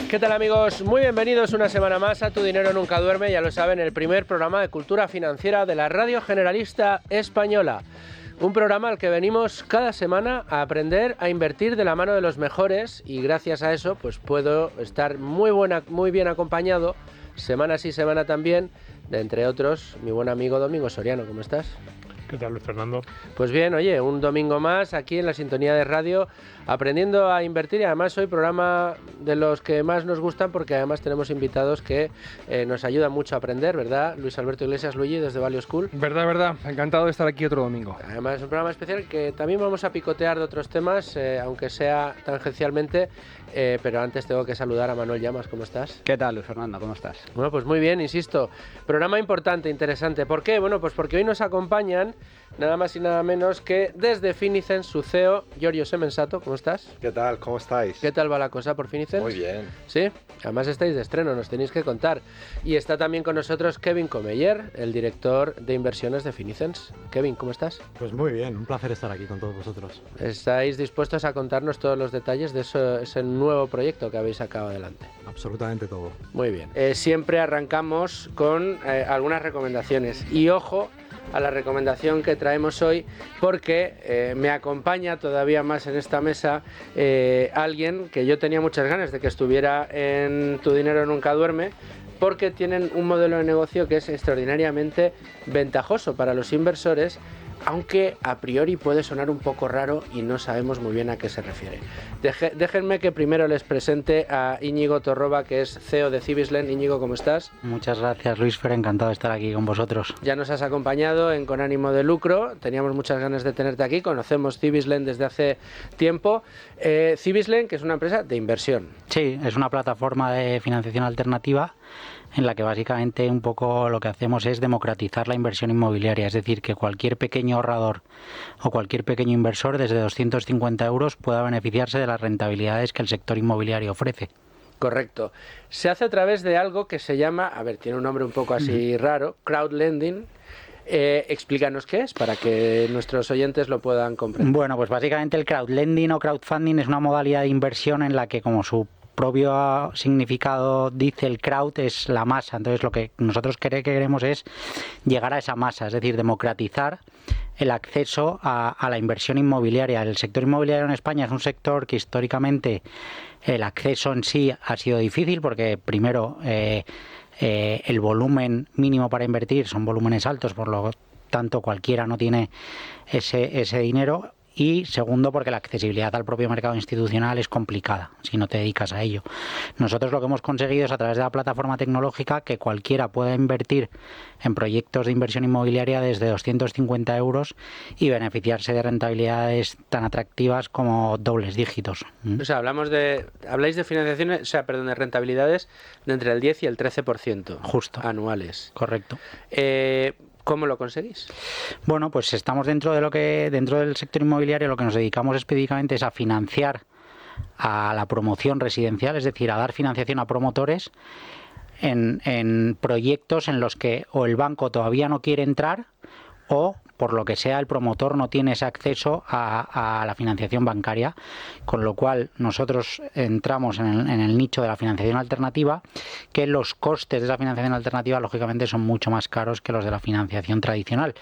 ¿Qué tal, amigos? Muy bienvenidos una semana más a Tu Dinero Nunca Duerme, ya lo saben, el primer programa de cultura financiera de la Radio Generalista Española. Un programa al que venimos cada semana a aprender a invertir de la mano de los mejores y gracias a eso pues puedo estar muy bien acompañado, semana sí, semana también, de entre otros mi buen amigo Domingo Soriano. ¿Cómo estás? ¿Qué tal, Luis Fernando? Pues bien, oye, un domingo más aquí en la sintonía de radio, aprendiendo a invertir, y además hoy programa de los que más nos gustan porque además tenemos invitados que nos ayudan mucho a aprender, ¿verdad? Luis Alberto Iglesias, Luigi, desde Value School. Verdad, encantado de estar aquí otro domingo. Además es un programa especial que también vamos a picotear de otros temas, aunque sea tangencialmente, pero antes tengo que saludar a Manuel Llamas. ¿Cómo estás? ¿Qué tal, Luis Fernando? ¿Cómo estás? Bueno, pues muy bien, insisto, programa importante, interesante. ¿Por qué? Bueno, pues porque hoy nos acompañan nada más y nada menos que desde Finicens, su CEO, Giorgio Semensato. ¿Cómo estás? ¿Qué tal? ¿Cómo estáis? ¿Qué tal va la cosa por Finicens? Muy bien. Sí, además estáis de estreno, nos tenéis que contar. Y está también con nosotros Kevin Comeyer, el director de inversiones de Finicens. Kevin, ¿cómo estás? Pues muy bien, un placer estar aquí con todos vosotros. ¿Estáis dispuestos a contarnos todos los detalles de ese nuevo proyecto que habéis sacado adelante? Absolutamente todo. Muy bien. Siempre arrancamos con algunas recomendaciones. Y ojo a la recomendación que traemos hoy, porque me acompaña todavía más en esta mesa alguien que yo tenía muchas ganas de que estuviera en Tu Dinero Nunca Duerme, porque tienen un modelo de negocio que es extraordinariamente ventajoso para los inversores, aunque a priori puede sonar un poco raro y no sabemos muy bien a qué se refiere. Déjenme que primero les presente a Íñigo Torroba, que es CEO de Cibislen. Íñigo, ¿cómo estás? Muchas gracias, Luis Fer, encantado de estar aquí con vosotros. Ya nos has acompañado en Con Ánimo de Lucro, teníamos muchas ganas de tenerte aquí, conocemos Cibislen desde hace tiempo. Cibislen, que es una empresa de inversión. Sí, es una plataforma de financiación alternativa en la que básicamente un poco lo que hacemos es democratizar la inversión inmobiliaria, es decir, que cualquier pequeño ahorrador o cualquier pequeño inversor desde 250 euros pueda beneficiarse de las rentabilidades que el sector inmobiliario ofrece. Correcto. Se hace a través de algo que se llama, a ver, tiene un nombre un poco así raro, crowdlending. Explícanos qué es para que nuestros oyentes lo puedan comprender. Bueno, pues básicamente el crowdlending o crowdfunding es una modalidad de inversión en la que, como su propio significado dice, el crowd es la masa. Entonces lo que nosotros queremos es llegar a esa masa, es decir, democratizar el acceso a la inversión inmobiliaria. El sector inmobiliario en España es un sector que históricamente el acceso en sí ha sido difícil porque primero el volumen mínimo para invertir son volúmenes altos, por lo tanto cualquiera no tiene ese dinero. Y segundo, porque la accesibilidad al propio mercado institucional es complicada si no te dedicas a ello. Nosotros lo que hemos conseguido es, a través de la plataforma tecnológica, que cualquiera pueda invertir en proyectos de inversión inmobiliaria desde 250 euros y beneficiarse de rentabilidades tan atractivas como dobles dígitos. O sea, habláis de financiaciones, de rentabilidades de entre el 10 y el 13%. Justo. Anuales. Correcto. ¿Cómo lo conseguís? Bueno, pues estamos dentro del sector inmobiliario. Lo que nos dedicamos específicamente es a financiar a la promoción residencial, es decir, a dar financiación a promotores en proyectos en los que o el banco todavía no quiere entrar o, por lo que sea, el promotor no tiene ese acceso a la financiación bancaria, con lo cual nosotros entramos en el nicho de la financiación alternativa, que los costes de esa financiación alternativa lógicamente son mucho más caros que los de la financiación tradicional,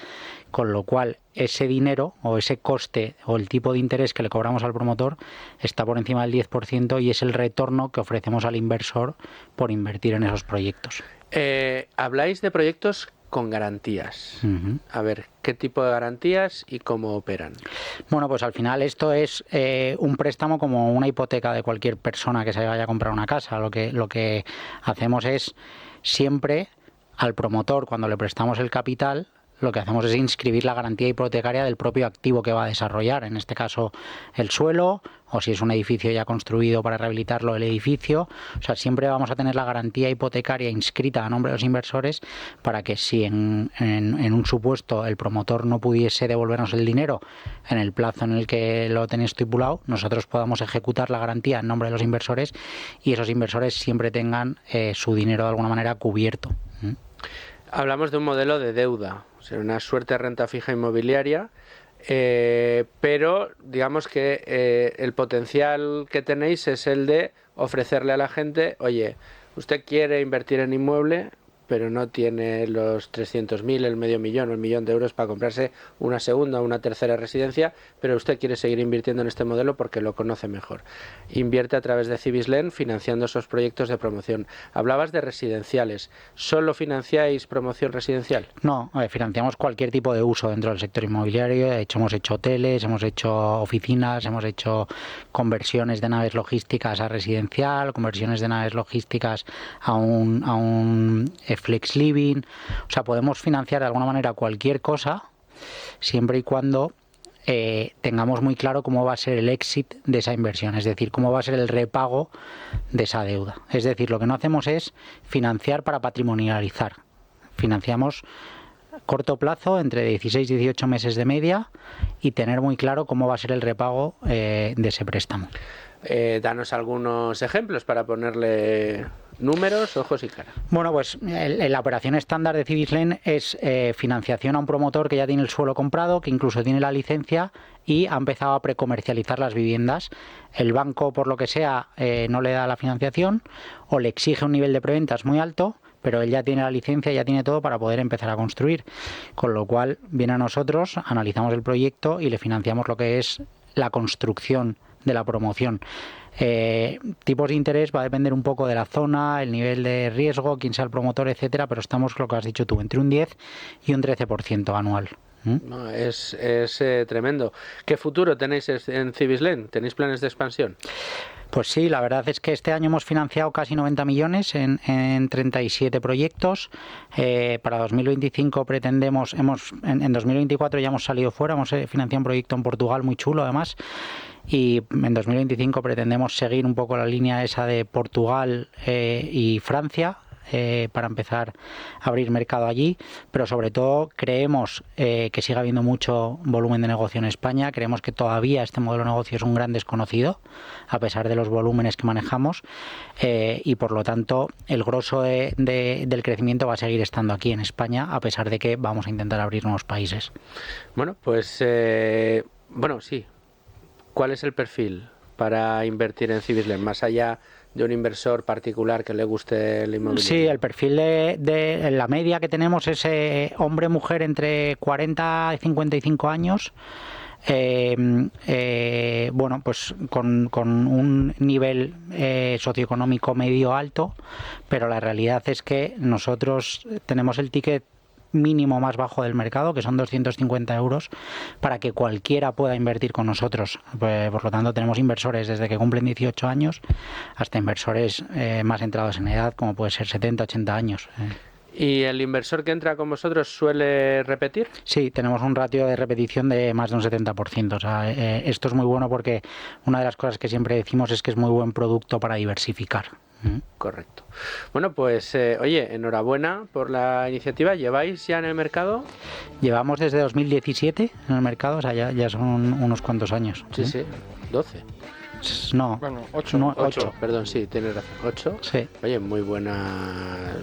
con lo cual ese dinero o ese coste o el tipo de interés que le cobramos al promotor está por encima del 10% y es el retorno que ofrecemos al inversor por invertir en esos proyectos. Habláis de proyectos con garantías. A ver, ¿qué tipo de garantías y cómo operan? Bueno, pues al final esto es un préstamo como una hipoteca de cualquier persona que se vaya a comprar una casa. Lo que hacemos es siempre al promotor, cuando le prestamos el capital, lo que hacemos es inscribir la garantía hipotecaria del propio activo que va a desarrollar, en este caso el suelo, o si es un edificio ya construido para rehabilitarlo, el edificio. O sea, siempre vamos a tener la garantía hipotecaria inscrita a nombre de los inversores para que si en un supuesto el promotor no pudiese devolvernos el dinero en el plazo en el que lo tenéis estipulado, nosotros podamos ejecutar la garantía en nombre de los inversores y esos inversores siempre tengan su dinero de alguna manera cubierto. Hablamos de un modelo de deuda, o sea, una suerte de renta fija inmobiliaria pero digamos que el potencial que tenéis es el de ofrecerle a la gente, oye, usted quiere invertir en inmueble, pero no tiene los 300.000, el medio millón o el millón de euros para comprarse una segunda o una tercera residencia, pero usted quiere seguir invirtiendo en este modelo porque lo conoce mejor. Invierte a través de Cibislen financiando esos proyectos de promoción. Hablabas de residenciales. ¿Solo financiáis promoción residencial? No, financiamos cualquier tipo de uso dentro del sector inmobiliario. De hecho, hemos hecho hoteles, hemos hecho oficinas, hemos hecho conversiones de naves logísticas a residencial, conversiones de naves logísticas a un flex living. O sea, podemos financiar de alguna manera cualquier cosa siempre y cuando tengamos muy claro cómo va a ser el exit de esa inversión, es decir, cómo va a ser el repago de esa deuda. Es decir, lo que no hacemos es financiar para patrimonializar. Financiamos corto plazo, entre 16 y 18 meses de media, y tener muy claro cómo va a ser el repago de ese préstamo. Danos algunos ejemplos para ponerle números, ojos y cara. Bueno, pues la operación estándar de Cibislen es financiación a un promotor que ya tiene el suelo comprado, que incluso tiene la licencia y ha empezado a precomercializar las viviendas. El banco, por lo que sea, no le da la financiación o le exige un nivel de preventas muy alto, pero él ya tiene la licencia, ya tiene todo para poder empezar a construir. Con lo cual viene a nosotros, analizamos el proyecto y le financiamos lo que es la construcción de la promoción. Tipos de interés va a depender un poco de la zona, el nivel de riesgo, quién sea el promotor, etcétera, pero estamos, lo que has dicho tú, entre un 10 y un 13% anual. No, es tremendo. ¿Qué futuro tenéis en Cibislen? ¿Tenéis planes de expansión? Pues sí, la verdad es que este año hemos financiado casi 90 millones en 37 proyectos. Para 2025 pretendemos, en 2024 ya hemos salido fuera, hemos financiado un proyecto en Portugal muy chulo además. Y en 2025 pretendemos seguir un poco la línea esa de Portugal y Francia, para empezar a abrir mercado allí, pero sobre todo creemos que sigue habiendo mucho volumen de negocio en España. Creemos que todavía este modelo de negocio es un gran desconocido, a pesar de los volúmenes que manejamos, y por lo tanto el grosso del crecimiento va a seguir estando aquí en España, a pesar de que vamos a intentar abrir nuevos países. Bueno, pues sí. ¿Cuál es el perfil para invertir en Cibislen, más allá de un inversor particular que le guste el inmobiliario? Sí, el perfil de la media que tenemos es hombre-mujer entre 40 y 55 años. Bueno, pues con un nivel socioeconómico medio alto, pero la realidad es que nosotros tenemos el ticket mínimo más bajo del mercado, que son 250 euros, para que cualquiera pueda invertir con nosotros. Por lo tanto, tenemos inversores desde que cumplen 18 años hasta inversores más entrados en edad, como puede ser 70, 80 años. ¿Y el inversor que entra con vosotros suele repetir? Sí, tenemos un ratio de repetición de más de un 70%. O sea, esto es muy bueno porque una de las cosas que siempre decimos es que es muy buen producto para diversificar. Correcto. Bueno, pues oye, enhorabuena por la iniciativa. ¿Lleváis ya en el mercado? Llevamos desde 2017 en el mercado, o sea, ya son unos cuantos años. Sí, sí, 12. No, bueno, 8. No, 8, perdón, sí, tienes razón. 8. Sí. Oye, muy buena.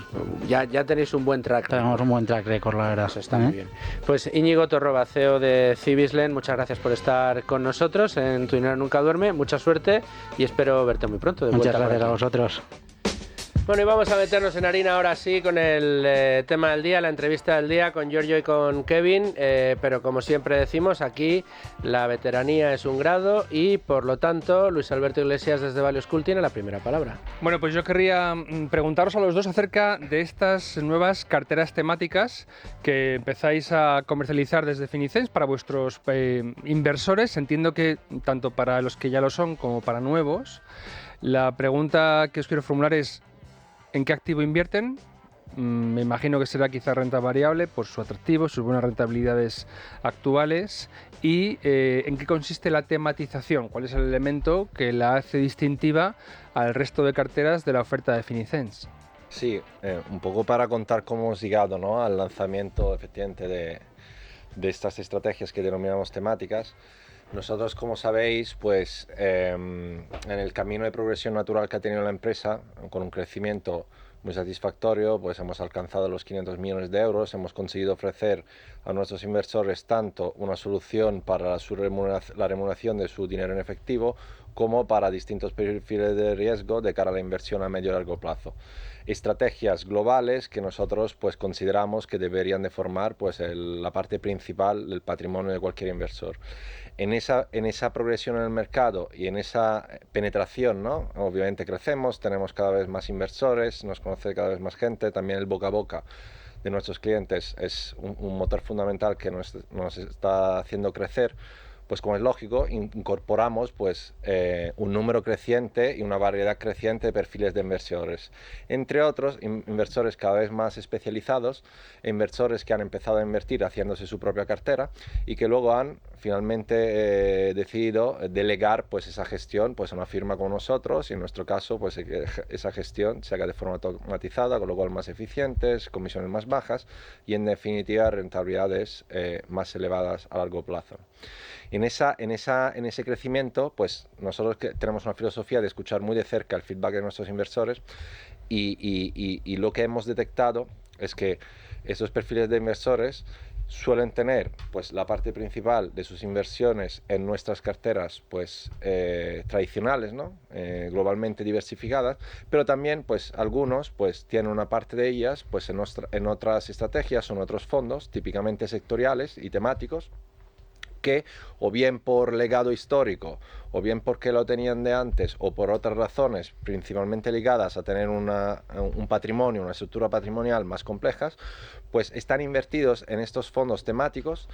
Ya tenéis un buen track. Tenemos un buen track record, la verdad. Eso está muy bien. Pues Íñigo Torroba, CEO de Cibislen, muchas gracias por estar con nosotros en Tu Dinero Nunca Duerme. Mucha suerte y espero verte muy pronto. Muchas gracias a vosotros. Bueno, y vamos a meternos en harina ahora sí con el tema del día, la entrevista del día con Giorgio y con Kevin, pero como siempre decimos, aquí la veteranía es un grado y por lo tanto Luis Alberto Iglesias desde Value School tiene la primera palabra. Bueno, pues yo querría preguntaros a los dos acerca de estas nuevas carteras temáticas que empezáis a comercializar desde Finicens para vuestros inversores. Entiendo que tanto para los que ya lo son como para nuevos. La pregunta que os quiero formular es: ¿en qué activo invierten? Me imagino que será quizá renta variable por su atractivo, sus buenas rentabilidades actuales. ¿Y en qué consiste la tematización? ¿Cuál es el elemento que la hace distintiva al resto de carteras de la oferta de Finicens? Sí, un poco para contar cómo hemos llegado, ¿no?, al lanzamiento efectivamente de estas estrategias que denominamos temáticas. Nosotros, como sabéis, pues en el camino de progresión natural que ha tenido la empresa, con un crecimiento muy satisfactorio, pues hemos alcanzado los 500 millones de euros, hemos conseguido ofrecer a nuestros inversores tanto una solución para la remuneración de su dinero en efectivo, como para distintos perfiles de riesgo de cara a la inversión a medio y largo plazo. Estrategias globales que nosotros pues consideramos que deberían de formar pues la parte principal del patrimonio de cualquier inversor. En esa progresión en el mercado y en esa penetración, ¿no? Obviamente crecemos, tenemos cada vez más inversores, nos conoce cada vez más gente, también el boca a boca de nuestros clientes es un motor fundamental que nos está haciendo crecer. Pues como es lógico, incorporamos pues, un número creciente y una variedad creciente de perfiles de inversores. Entre otros, inversores cada vez más especializados, inversores que han empezado a invertir haciéndose su propia cartera y que luego han finalmente decidido delegar pues, esa gestión pues, a una firma como nosotros, y en nuestro caso pues, que esa gestión se haga de forma automatizada, con lo cual más eficientes, comisiones más bajas y en definitiva rentabilidades más elevadas a largo plazo. En ese crecimiento, pues nosotros tenemos una filosofía de escuchar muy de cerca el feedback de nuestros inversores y lo que hemos detectado es que estos perfiles de inversores suelen tener pues la parte principal de sus inversiones en nuestras carteras pues tradicionales, ¿no? Globalmente diversificadas, pero también pues algunos pues tienen una parte de ellas pues en otras estrategias o en otros fondos típicamente sectoriales y temáticos, que o bien por legado histórico, o bien porque lo tenían de antes, o por otras razones, principalmente ligadas a tener un patrimonio, una estructura patrimonial más complejas, pues están invertidos en estos fondos temáticos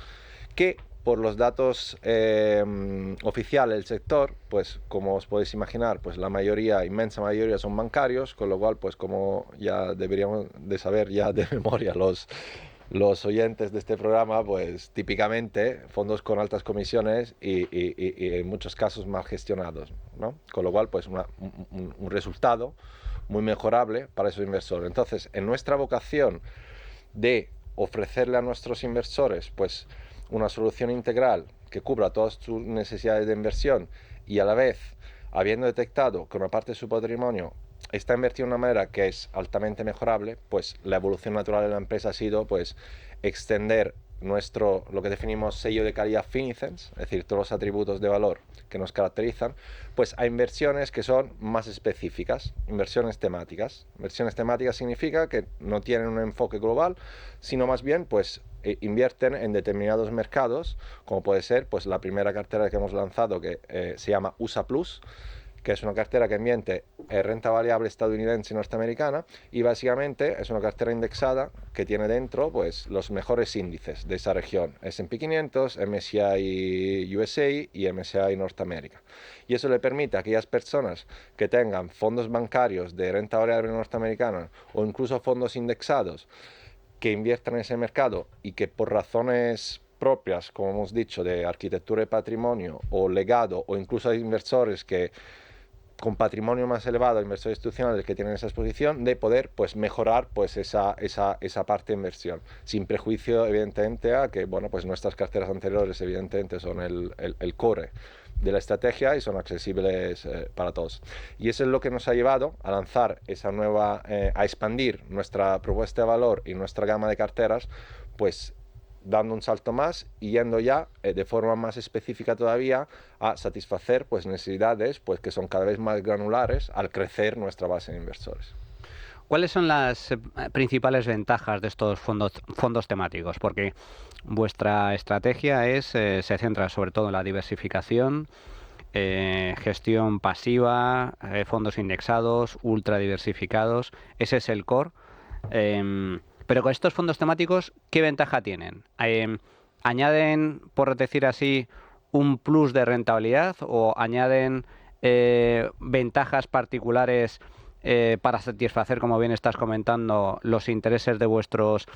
que por los datos oficiales del sector, pues como os podéis imaginar, pues la mayoría, inmensa mayoría son bancarios, con lo cual pues como ya deberíamos de saber ya de memoria los oyentes de este programa, pues típicamente fondos con altas comisiones y en muchos casos mal gestionados, ¿no? Con lo cual, pues un resultado muy mejorable para esos inversores. Entonces, en nuestra vocación de ofrecerle a nuestros inversores, pues una solución integral que cubra todas sus necesidades de inversión y a la vez, habiendo detectado que una parte de su patrimonio está invertido de una manera que es altamente mejorable, pues la evolución natural de la empresa ha sido pues extender lo que definimos sello de calidad Finicens, es decir, todos los atributos de valor que nos caracterizan, pues a inversiones que son más específicas, inversiones temáticas. Inversiones temáticas significa que no tienen un enfoque global, sino más bien pues invierten en determinados mercados, como puede ser pues la primera cartera que hemos lanzado que se llama USA Plus, que es una cartera que invierte renta variable estadounidense y norteamericana, y básicamente es una cartera indexada que tiene dentro pues los mejores índices de esa región, S&P 500, MSCI USA y MSCI Norteamérica. Y eso le permite a aquellas personas que tengan fondos bancarios de renta variable norteamericana o incluso fondos indexados que inviertan en ese mercado y que por razones propias, como hemos dicho, de arquitectura de patrimonio o legado, o incluso hay inversores que con patrimonio más elevado, inversores institucionales que tienen esa exposición, de poder pues mejorar pues esa parte de inversión, sin prejuicio evidentemente a que bueno pues nuestras carteras anteriores evidentemente son el core de la estrategia y son accesibles para todos. Y eso es lo que nos ha llevado a lanzar a expandir nuestra propuesta de valor y nuestra gama de carteras, pues dando un salto más y yendo ya de forma más específica todavía a satisfacer pues necesidades pues que son cada vez más granulares al crecer nuestra base de inversores. ¿Cuáles son las principales ventajas de estos fondos temáticos? Porque vuestra estrategia se centra sobre todo en la diversificación, gestión pasiva, fondos indexados, ultra diversificados. Ese es el core. Pero con estos fondos temáticos, ¿qué ventaja tienen? ¿Añaden, por decir así, un plus de rentabilidad o añaden ventajas particulares para satisfacer, como bien estás comentando, los intereses de vuestros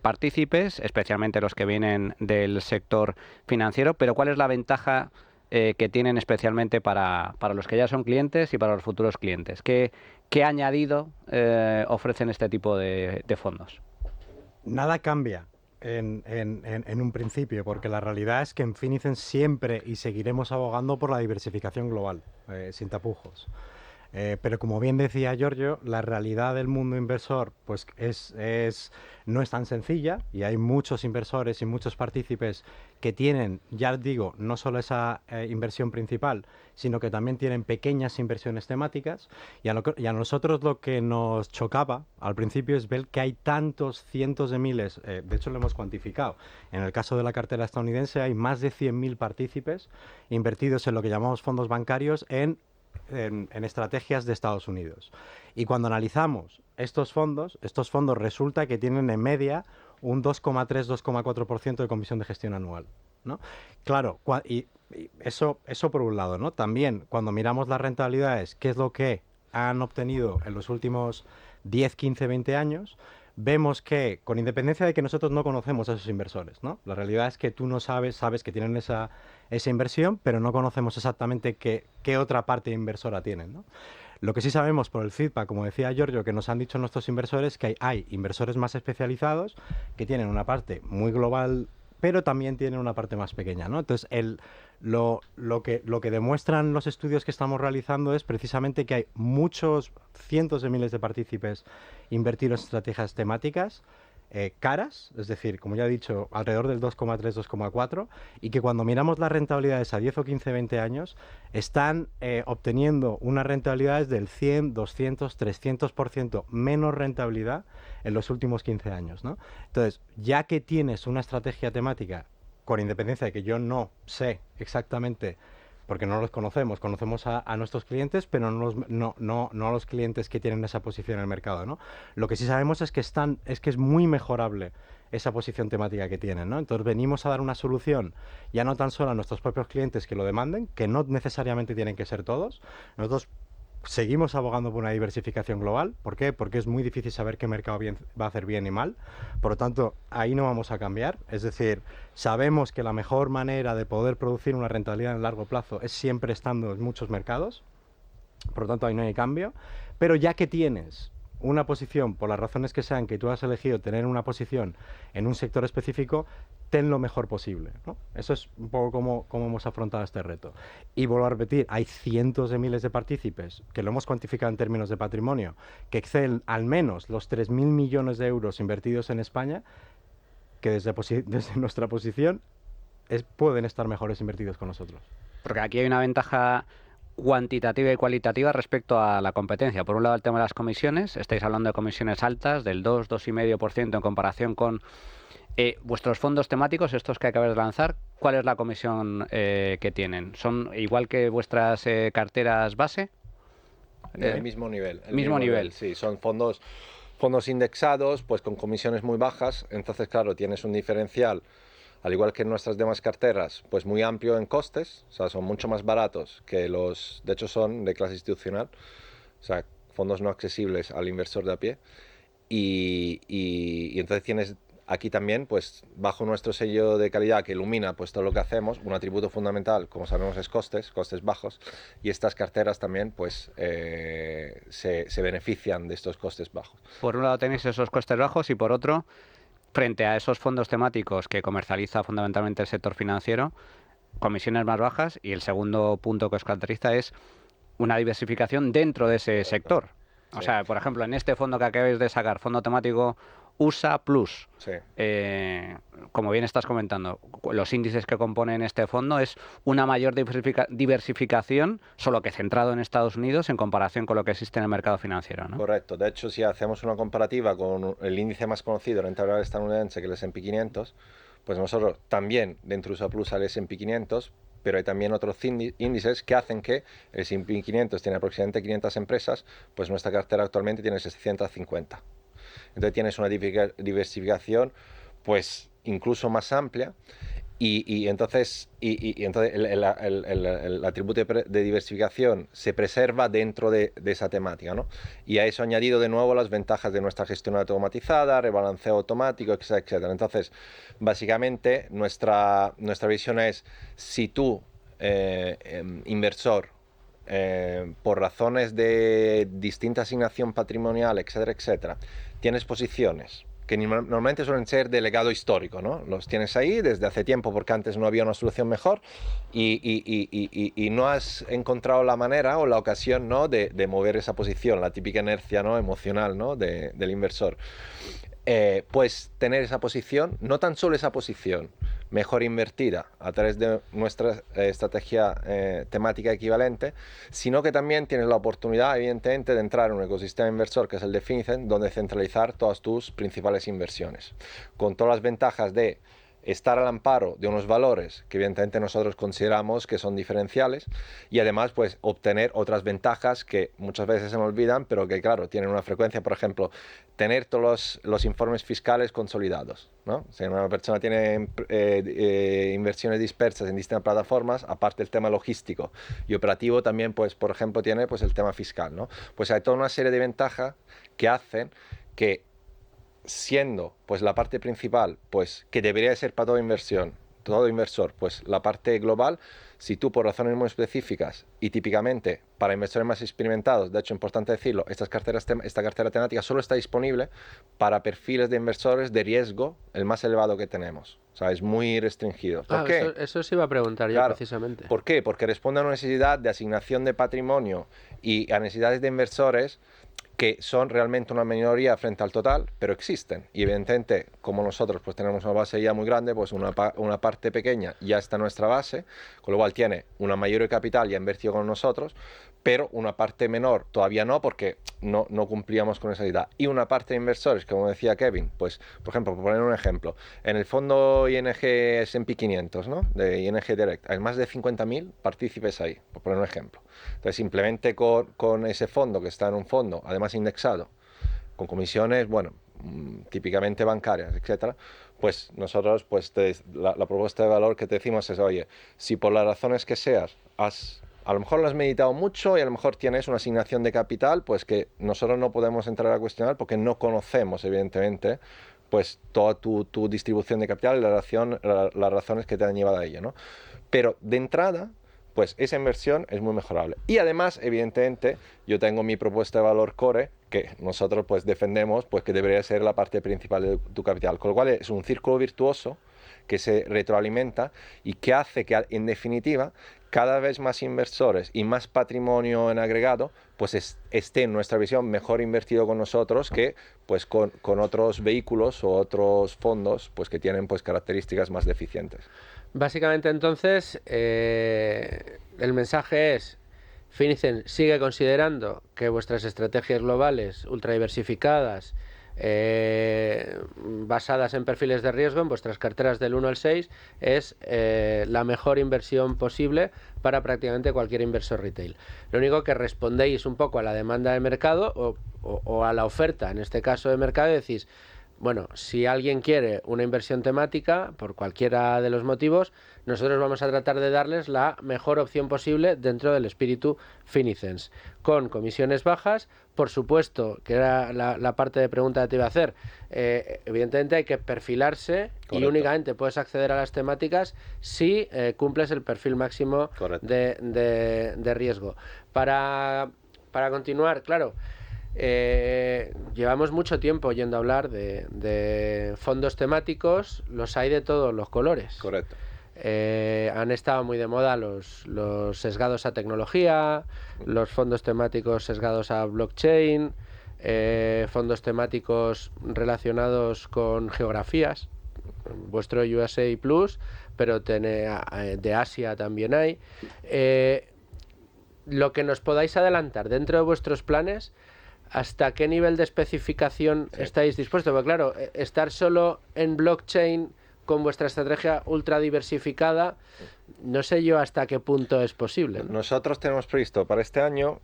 partícipes, especialmente los que vienen del sector financiero? Pero ¿cuál es la ventaja que tienen especialmente para los que ya son clientes y para los futuros clientes? ¿Qué añadido ofrecen este tipo de fondos? Nada cambia en un principio, porque la realidad es que en Finicens siempre y seguiremos abogando por la diversificación global, sin tapujos. Pero como bien decía Giorgio, la realidad del mundo inversor pues no es tan sencilla y hay muchos inversores y muchos partícipes que tienen, ya digo, no solo esa inversión principal, sino que también tienen pequeñas inversiones temáticas. Y a nosotros lo que nos chocaba al principio es ver que hay tantos cientos de miles, de hecho lo hemos cuantificado. En el caso de la cartera estadounidense hay más de 100.000 partícipes invertidos en lo que llamamos fondos bancarios en estrategias de Estados Unidos. Y cuando analizamos estos fondos resulta que tienen en media un 2,3-2,4% de comisión de gestión anual, ¿no? Claro, y eso por un lado, ¿no? También cuando miramos las rentabilidades, qué es lo que han obtenido en los últimos 10, 15, 20 años, vemos que, con independencia de que nosotros no conocemos a esos inversores, ¿no? La realidad es que tú no sabes que tienen esa inversión, pero no conocemos exactamente qué otra parte inversora tienen, ¿no? Lo que sí sabemos por el feedback, como decía Giorgio, que nos han dicho nuestros inversores, que hay inversores más especializados que tienen una parte muy global, pero también tienen una parte más pequeña, ¿no? Entonces, lo que demuestran los estudios que estamos realizando es precisamente que hay muchos cientos de miles de partícipes invertidos en estrategias temáticas caras, es decir, como ya he dicho, alrededor del 2,3-2,4, y que cuando miramos las rentabilidades a 10 o 15, 20 años, están obteniendo unas rentabilidades del 100, 200, 300% menos rentabilidad en los últimos 15 años, ¿no? Entonces, ya que tienes una estrategia temática, con independencia de que yo no sé exactamente, porque no los conocemos a nuestros clientes, pero no a los clientes que tienen esa posición en el mercado, ¿no? Lo que sí sabemos es que es muy mejorable esa posición temática que tienen, ¿no? Entonces venimos a dar una solución ya no tan solo a nuestros propios clientes que lo demanden, que no necesariamente tienen que ser todos. Nosotros seguimos abogando por una diversificación global. ¿Por qué? Porque es muy difícil saber qué mercado va a hacer bien y mal. Por lo tanto, ahí no vamos a cambiar. Es decir, sabemos que la mejor manera de poder producir una rentabilidad en largo plazo es siempre estando en muchos mercados. Por lo tanto, ahí no hay cambio. Pero ya que tienes una posición, por las razones que sean, que tú has elegido tener una posición en un sector específico, ten lo mejor posible, ¿no? Eso es un poco cómo hemos afrontado este reto. Y vuelvo a repetir, hay cientos de miles de partícipes, que lo hemos cuantificado en términos de patrimonio, que exceden al menos los 3.000 millones de euros invertidos en España, que desde nuestra posición pueden estar mejores invertidos con nosotros. Porque aquí hay una ventaja cuantitativa y cualitativa respecto a la competencia. Por un lado, el tema de las comisiones. Estáis hablando de comisiones altas, del 2-2,5% en comparación con vuestros fondos temáticos, estos que acabáis de lanzar. ¿Cuál es la comisión que tienen? ¿Son igual que vuestras carteras base? El mismo nivel. El mismo nivel. Sí, son fondos indexados, pues con comisiones muy bajas. Entonces, claro, tienes un diferencial, al igual que en nuestras demás carteras, pues muy amplio en costes, o sea, son mucho más baratos que de hecho son de clase institucional, o sea, fondos no accesibles al inversor de a pie, y entonces tienes aquí también, pues bajo nuestro sello de calidad que ilumina pues todo lo que hacemos, un atributo fundamental, como sabemos, es costes bajos, y estas carteras también pues se benefician de estos costes bajos. Por un lado tenéis esos costes bajos y por otro, frente a esos fondos temáticos que comercializa fundamentalmente el sector financiero, comisiones más bajas, y el segundo punto que os caracteriza es una diversificación dentro de ese sector. O sea, por ejemplo, en este fondo que acabáis de sacar, fondo temático USA Plus, sí. Como bien estás comentando, los índices que componen este fondo es una mayor diversificación, solo que centrado en Estados Unidos en comparación con lo que existe en el mercado financiero, ¿no? Correcto. De hecho, si hacemos una comparativa con el índice más conocido, rentabilidad estadounidense, que es el S&P 500, pues nosotros también dentro de USA Plus al S&P 500, pero hay también otros índices que hacen que el S&P 500 tiene aproximadamente 500 empresas, pues nuestra cartera actualmente tiene 650. Entonces tienes una diversificación pues incluso más amplia, y entonces el atributo de diversificación se preserva dentro de esa temática, ¿no? Y a eso añadido de nuevo las ventajas de nuestra gestión automatizada, rebalanceo automático, etcétera, etcétera. Entonces, básicamente nuestra visión es, si tú, inversor, por razones de distinta asignación patrimonial, etcétera, etcétera, tienes posiciones que normalmente suelen ser de legado histórico, ¿no? Los tienes ahí desde hace tiempo porque antes no había una solución mejor y no has encontrado la manera o la ocasión, ¿no? de mover esa posición, la típica inercia, ¿no? emocional, ¿no? del inversor. Pues tener esa posición, no tan solo esa posición, mejor invertida a través de nuestra estrategia temática equivalente, sino que también tienes la oportunidad, evidentemente, de entrar en un ecosistema inversor que es el de Finicent, donde centralizar todas tus principales inversiones, con todas las ventajas de estar al amparo de unos valores que evidentemente nosotros consideramos que son diferenciales y además pues obtener otras ventajas que muchas veces se me olvidan, pero que claro, tienen una frecuencia, por ejemplo, tener todos los informes fiscales consolidados, ¿no? Si una persona tiene inversiones dispersas en distintas plataformas, aparte del tema logístico y operativo, también pues por ejemplo tiene pues el tema fiscal, ¿no? Pues hay toda una serie de ventajas que hacen que siendo pues la parte principal, pues que debería ser para toda inversión, todo inversor, pues la parte global, si tú por razones muy específicas y típicamente para inversores más experimentados, de hecho importante decirlo, esta cartera temática solo está disponible para perfiles de inversores de riesgo el más elevado que tenemos, o sea, es muy restringido. ¿Por qué? Eso se iba a preguntar yo Claro. precisamente. ¿Por qué? Porque responde a una necesidad de asignación de patrimonio y a necesidades de inversores que son realmente una minoría frente al total, pero existen. Y evidentemente, como nosotros pues tenemos una base ya muy grande, pues una parte pequeña ya está en nuestra base, con lo cual tiene una mayor capital ya invertido con nosotros, pero una parte menor todavía no, porque no cumplíamos con esa edad. Y una parte de inversores, como decía Kevin, pues, por ejemplo, por poner un ejemplo, en el fondo ING S&P 500, ¿no? De ING Direct, hay más de 50.000 partícipes ahí, por poner un ejemplo. Entonces, simplemente con ese fondo, que está en un fondo, además indexado, con comisiones, bueno, típicamente bancarias, etcétera, pues nosotros, pues la propuesta de valor que te decimos es, oye, si por las razones que seas, a lo mejor lo has meditado mucho y a lo mejor tienes una asignación de capital, pues que nosotros no podemos entrar a cuestionar porque no conocemos, evidentemente, pues toda tu distribución de capital y las razones que te han llevado a ello, ¿no? Pero de entrada, pues esa inversión es muy mejorable. Y además, evidentemente, yo tengo mi propuesta de valor core, que nosotros pues defendemos, pues que debería ser la parte principal de tu capital. Con lo cual es un círculo virtuoso que se retroalimenta y que hace que, en definitiva, cada vez más inversores y más patrimonio en agregado, pues esté en nuestra visión mejor invertido con nosotros que pues con otros vehículos o otros fondos pues que tienen pues características más deficientes. Básicamente entonces el mensaje es: Finicent sigue considerando que vuestras estrategias globales ultra diversificadas, basadas en perfiles de riesgo, en vuestras carteras del 1 al 6, es la mejor inversión posible para prácticamente cualquier inversor retail. Lo único que respondéis un poco a la demanda de mercado o a la oferta, en este caso de mercado, y decís, bueno, si alguien quiere una inversión temática, por cualquiera de los motivos, nosotros vamos a tratar de darles la mejor opción posible dentro del espíritu Finicens, con comisiones bajas. Por supuesto, que era la parte de pregunta que te iba a hacer, evidentemente hay que perfilarse. Correcto. Y únicamente puedes acceder a las temáticas si cumples el perfil máximo de riesgo. Para continuar, claro, llevamos mucho tiempo oyendo hablar de fondos temáticos, los hay de todos los colores. Correcto. Han estado muy de moda los sesgados a tecnología, los fondos temáticos sesgados a blockchain, fondos temáticos relacionados con geografías, vuestro USA Plus, pero de Asia también hay. Lo que nos podáis adelantar dentro de vuestros planes, ¿hasta qué nivel de especificación estáis dispuestos? Porque claro, estar solo en blockchain con vuestra estrategia ultra diversificada, no sé yo hasta qué punto es posible, ¿no? Nosotros tenemos previsto para este año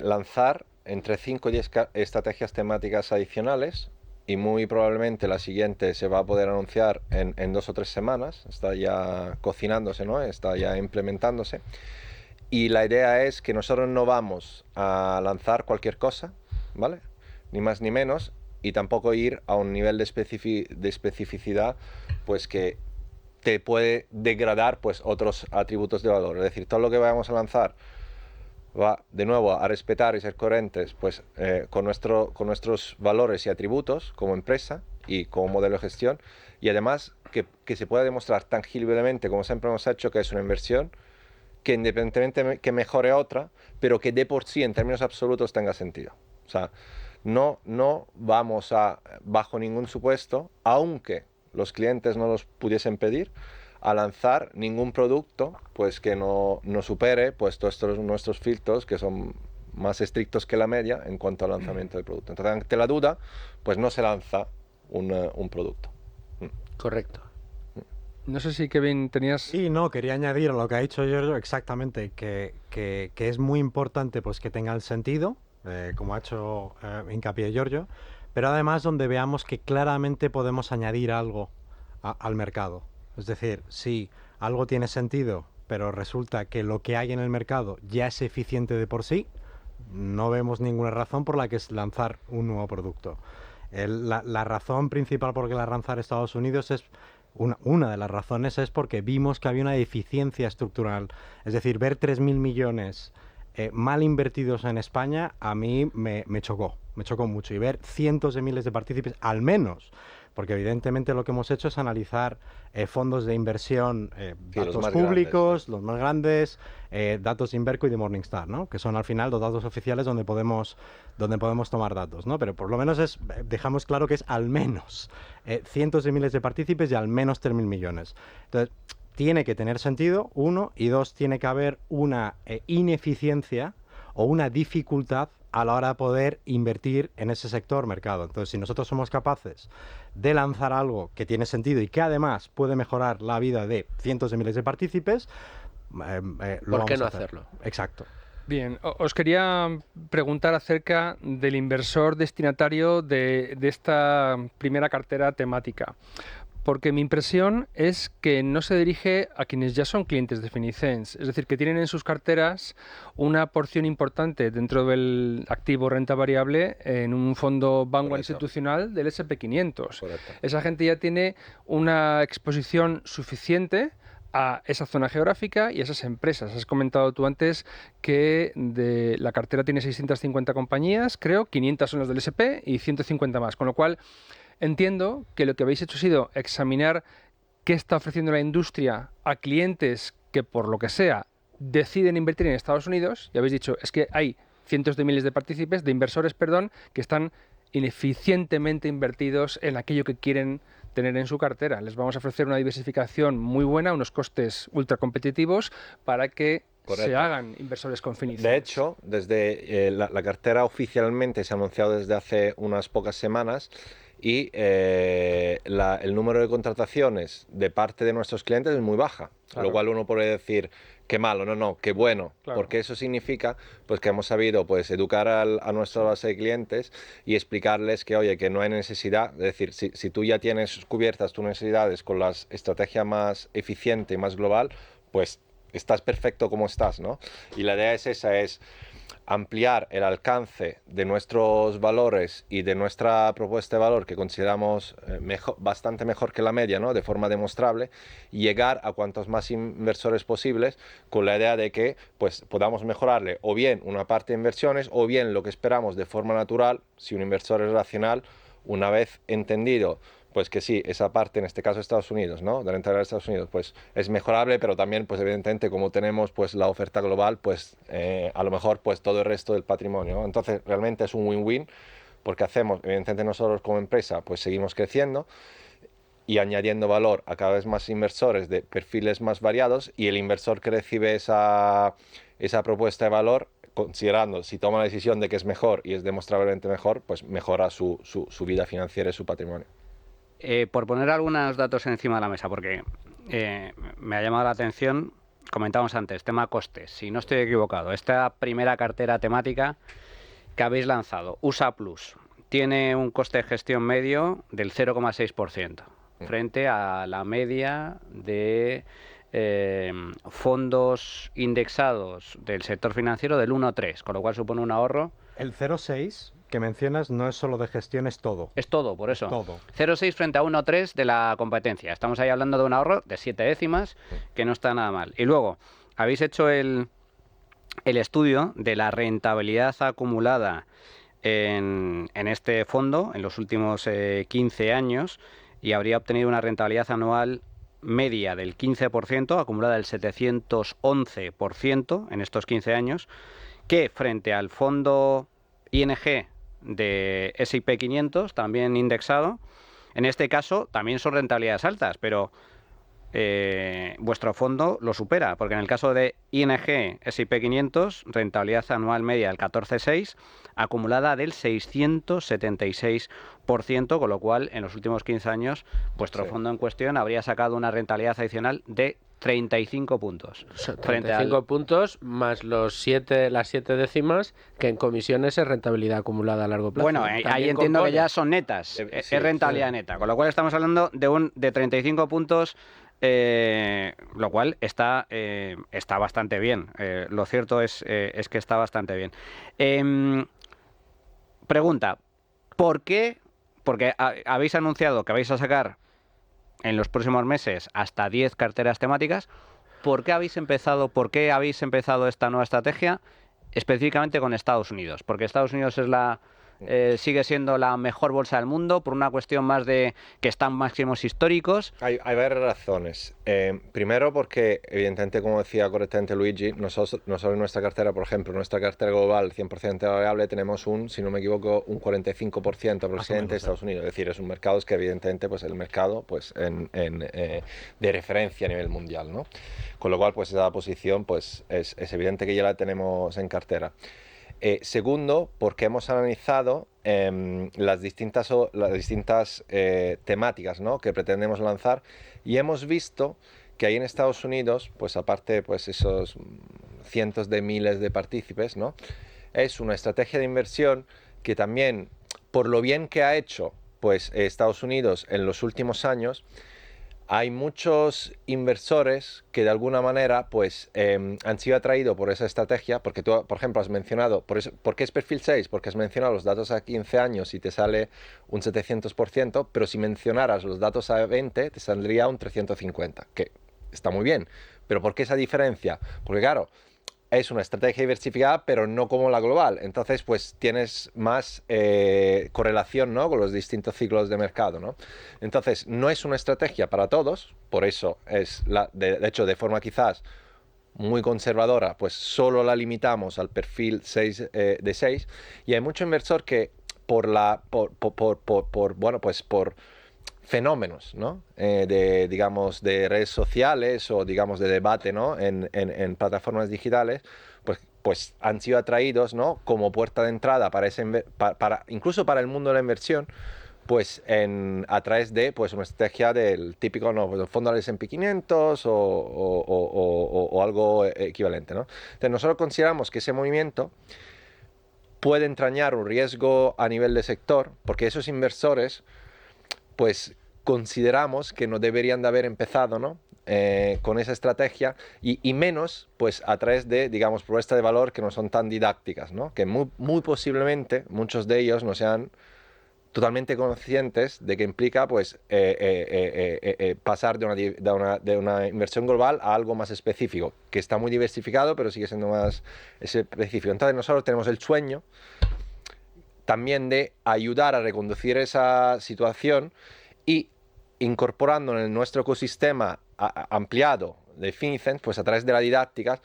lanzar entre 5 y 10 estrategias temáticas adicionales, y muy probablemente la siguiente se va a poder anunciar en 2 o 3 semanas. Está ya cocinándose, ¿no? Está ya implementándose. Y la idea es que nosotros no vamos a lanzar cualquier cosa, ¿vale? Ni más ni menos, y tampoco ir a un nivel de especificidad pues que te puede degradar pues otros atributos de valor. Es decir, todo lo que vayamos a lanzar va de nuevo a respetar y ser coherentes pues con nuestros valores y atributos como empresa, y como modelo de gestión, y además que se pueda demostrar tangiblemente, como siempre hemos hecho, que es una inversión que independientemente que mejore otra, pero que de por sí en términos absolutos tenga sentido. O sea, no vamos a, bajo ningún supuesto, aunque los clientes no los pudiesen pedir, a lanzar ningún producto pues que no supere pues todos nuestros filtros, que son más estrictos que la media en cuanto al lanzamiento del producto. Entonces, ante la duda, pues no se lanza un producto. Correcto. No sé si, Kevin, tenías... Sí, no, quería añadir a lo que ha dicho Giorgio exactamente, que es muy importante pues que tenga el sentido, como ha hecho hincapié Giorgio, pero además donde veamos que claramente podemos añadir algo al mercado. Es decir, si algo tiene sentido, pero resulta que lo que hay en el mercado ya es eficiente de por sí, no vemos ninguna razón por la que es lanzar un nuevo producto. La razón principal por la lanzar Estados Unidos es... Una de las razones es porque vimos que había una deficiencia estructural. Es decir, ver 3.000 millones mal invertidos en España a mí me chocó mucho. Y ver cientos de miles de partícipes, al menos, porque evidentemente lo que hemos hecho es analizar fondos de inversión, datos públicos, los más grandes, datos de Inverco y de Morningstar, ¿no? Que son al final los datos oficiales donde podemos tomar datos, ¿no? Pero por lo menos dejamos claro que es al menos cientos de miles de partícipes y al menos 3.000 millones. Entonces, tiene que tener sentido, uno, y dos, tiene que haber una ineficiencia o una dificultad a la hora de poder invertir en ese sector mercado. Entonces, si nosotros somos capaces de lanzar algo que tiene sentido y que además puede mejorar la vida de cientos de miles de partícipes, ¿por qué no hacerlo? Exacto. Bien, os quería preguntar acerca del inversor destinatario de esta primera cartera temática. Porque mi impresión es que no se dirige a quienes ya son clientes de Finicens, es decir, que tienen en sus carteras una porción importante dentro del activo renta variable en un fondo Vanguard institucional del S&P 500. Correcto. Esa gente ya tiene una exposición suficiente a esa zona geográfica y a esas empresas. Has comentado tú antes que de la cartera tiene 650 compañías, creo, 500 son las del S&P y 150 más, con lo cual entiendo que lo que habéis hecho ha sido examinar qué está ofreciendo la industria a clientes que, por lo que sea, deciden invertir en Estados Unidos, y habéis dicho, es que hay cientos de miles de partícipes, de inversores, perdón, que están ineficientemente invertidos en aquello que quieren tener en su cartera. Les vamos a ofrecer una diversificación muy buena, unos costes ultra competitivos para que se hagan inversores con Finicens. De hecho, desde la cartera oficialmente se ha anunciado desde hace unas pocas semanas y el número de contrataciones de parte de nuestros clientes es muy baja, Claro. lo cual uno puede decir qué malo, no, qué bueno, Claro. porque eso significa pues que hemos sabido pues educar a nuestra base de clientes y explicarles que oye, que no hay necesidad, es decir, si tú ya tienes cubiertas tus necesidades con la estrategia más eficiente y más global, pues estás perfecto como estás, ¿no? Y la idea es esa, es ampliar el alcance de nuestros valores y de nuestra propuesta de valor, que consideramos bastante mejor que la media, ¿no? De forma demostrable, y llegar a cuantos más inversores posibles con la idea de que pues, podamos mejorarle o bien una parte de inversiones o bien lo que esperamos de forma natural, si un inversor es racional, una vez entendido pues que sí, esa parte, en este caso Estados Unidos, ¿no? De la entrada de Estados Unidos, pues es mejorable, pero también, pues evidentemente, como tenemos pues la oferta global, pues a lo mejor pues todo el resto del patrimonio, ¿no? Entonces, realmente es un win-win, porque hacemos, evidentemente nosotros como empresa, pues seguimos creciendo y añadiendo valor a cada vez más inversores de perfiles más variados, y el inversor que recibe esa propuesta de valor, considerando si toma la decisión de que es mejor y es demostrablemente mejor, pues mejora su vida financiera y su patrimonio. Por poner algunos datos encima de la mesa, porque me ha llamado la atención, comentábamos antes, tema costes. Si no estoy equivocado, esta primera cartera temática que habéis lanzado, USA Plus, tiene un coste de gestión medio del 0,6%, frente a la media de fondos indexados del sector financiero del 1,3%, con lo cual supone un ahorro. El 0,6 que mencionas no es solo de gestión, es todo. Es todo, por eso. Todo. 0,6 frente a 1,3 de la competencia. Estamos ahí hablando de un ahorro de 7 décimas, que no está nada mal. Y luego, habéis hecho el estudio de la rentabilidad acumulada en este fondo en los últimos 15 años y habría obtenido una rentabilidad anual media del 15%, acumulada del 711% en estos 15 años, que frente al fondo ING de S&P 500, también indexado, en este caso también son rentabilidades altas, pero vuestro fondo lo supera, porque en el caso de ING S&P 500, rentabilidad anual media del 14,6%, acumulada del 676%, con lo cual en los últimos 15 años vuestro fondo en cuestión habría sacado una rentabilidad adicional de 35 puntos. 35 puntos más las 7 décimas, que en comisiones es rentabilidad acumulada a largo plazo. Bueno, ahí entiendo que ya son netas, es rentabilidad neta, con lo cual estamos hablando de 35 puntos, lo cual está bastante bien. Lo cierto es que está bastante bien. Pregunta, ¿por qué? Porque habéis anunciado que vais a sacar en los próximos meses hasta 10 carteras temáticas. ¿Por qué habéis empezado esta nueva estrategia específicamente con Estados Unidos? Porque Estados Unidos sigue siendo la mejor bolsa del mundo por una cuestión más de que están máximos históricos. Hay varias razones. Primero porque, evidentemente, como decía correctamente Luigi, no solo en nuestra cartera, por ejemplo, nuestra cartera global 100% variable, tenemos si no me equivoco, un 45% aproximadamente de Estados Unidos. Es decir, es un mercado que evidentemente pues el mercado pues de referencia a nivel mundial, ¿no? Con lo cual, pues esa posición pues es evidente que ya la tenemos en cartera. Segundo, porque hemos analizado las distintas temáticas, ¿no?, que pretendemos lanzar, y hemos visto que ahí en Estados Unidos, pues aparte pues esos cientos de miles de partícipes, ¿no?, es una estrategia de inversión que también, por lo bien que ha hecho pues Estados Unidos en los últimos años, hay muchos inversores que de alguna manera pues han sido atraídos por esa estrategia, porque tú, por ejemplo, has mencionado, ¿por qué es perfil 6? Porque has mencionado los datos a 15 años y te sale un 700%, pero si mencionaras los datos a 20 te saldría un 350%, que está muy bien. ¿Pero por qué esa diferencia? Porque claro, es una estrategia diversificada, pero no como la global. Entonces, pues tienes más correlación, ¿no?, con los distintos ciclos de mercado, ¿no? Entonces, no es una estrategia para todos, por eso de hecho, de forma quizás muy conservadora, pues solo la limitamos al perfil 6, de 6, y hay mucho inversor que por fenómenos, ¿no?, digamos, de redes sociales o, digamos, de debate, ¿no?, en plataformas digitales, pues han sido atraídos, ¿no?, como puerta de entrada incluso para el mundo de la inversión, pues a través de pues una estrategia del típico, ¿no?, pues, fondo del S&P 500 o algo equivalente, ¿no? Entonces nosotros consideramos que ese movimiento puede entrañar un riesgo a nivel de sector, porque esos inversores pues consideramos que no deberían de haber empezado, ¿no?, con esa estrategia, y menos pues a través de, digamos, propuestas de valor que no son tan didácticas, ¿no?, que muy posiblemente muchos de ellos no sean totalmente conscientes de que implica pues pasar de una inversión global a algo más específico, que está muy diversificado pero sigue siendo más específico. Entonces nosotros tenemos el sueño también de ayudar a reconducir esa situación y incorporando en nuestro ecosistema ampliado de FinCEN, pues a través de la didáctica,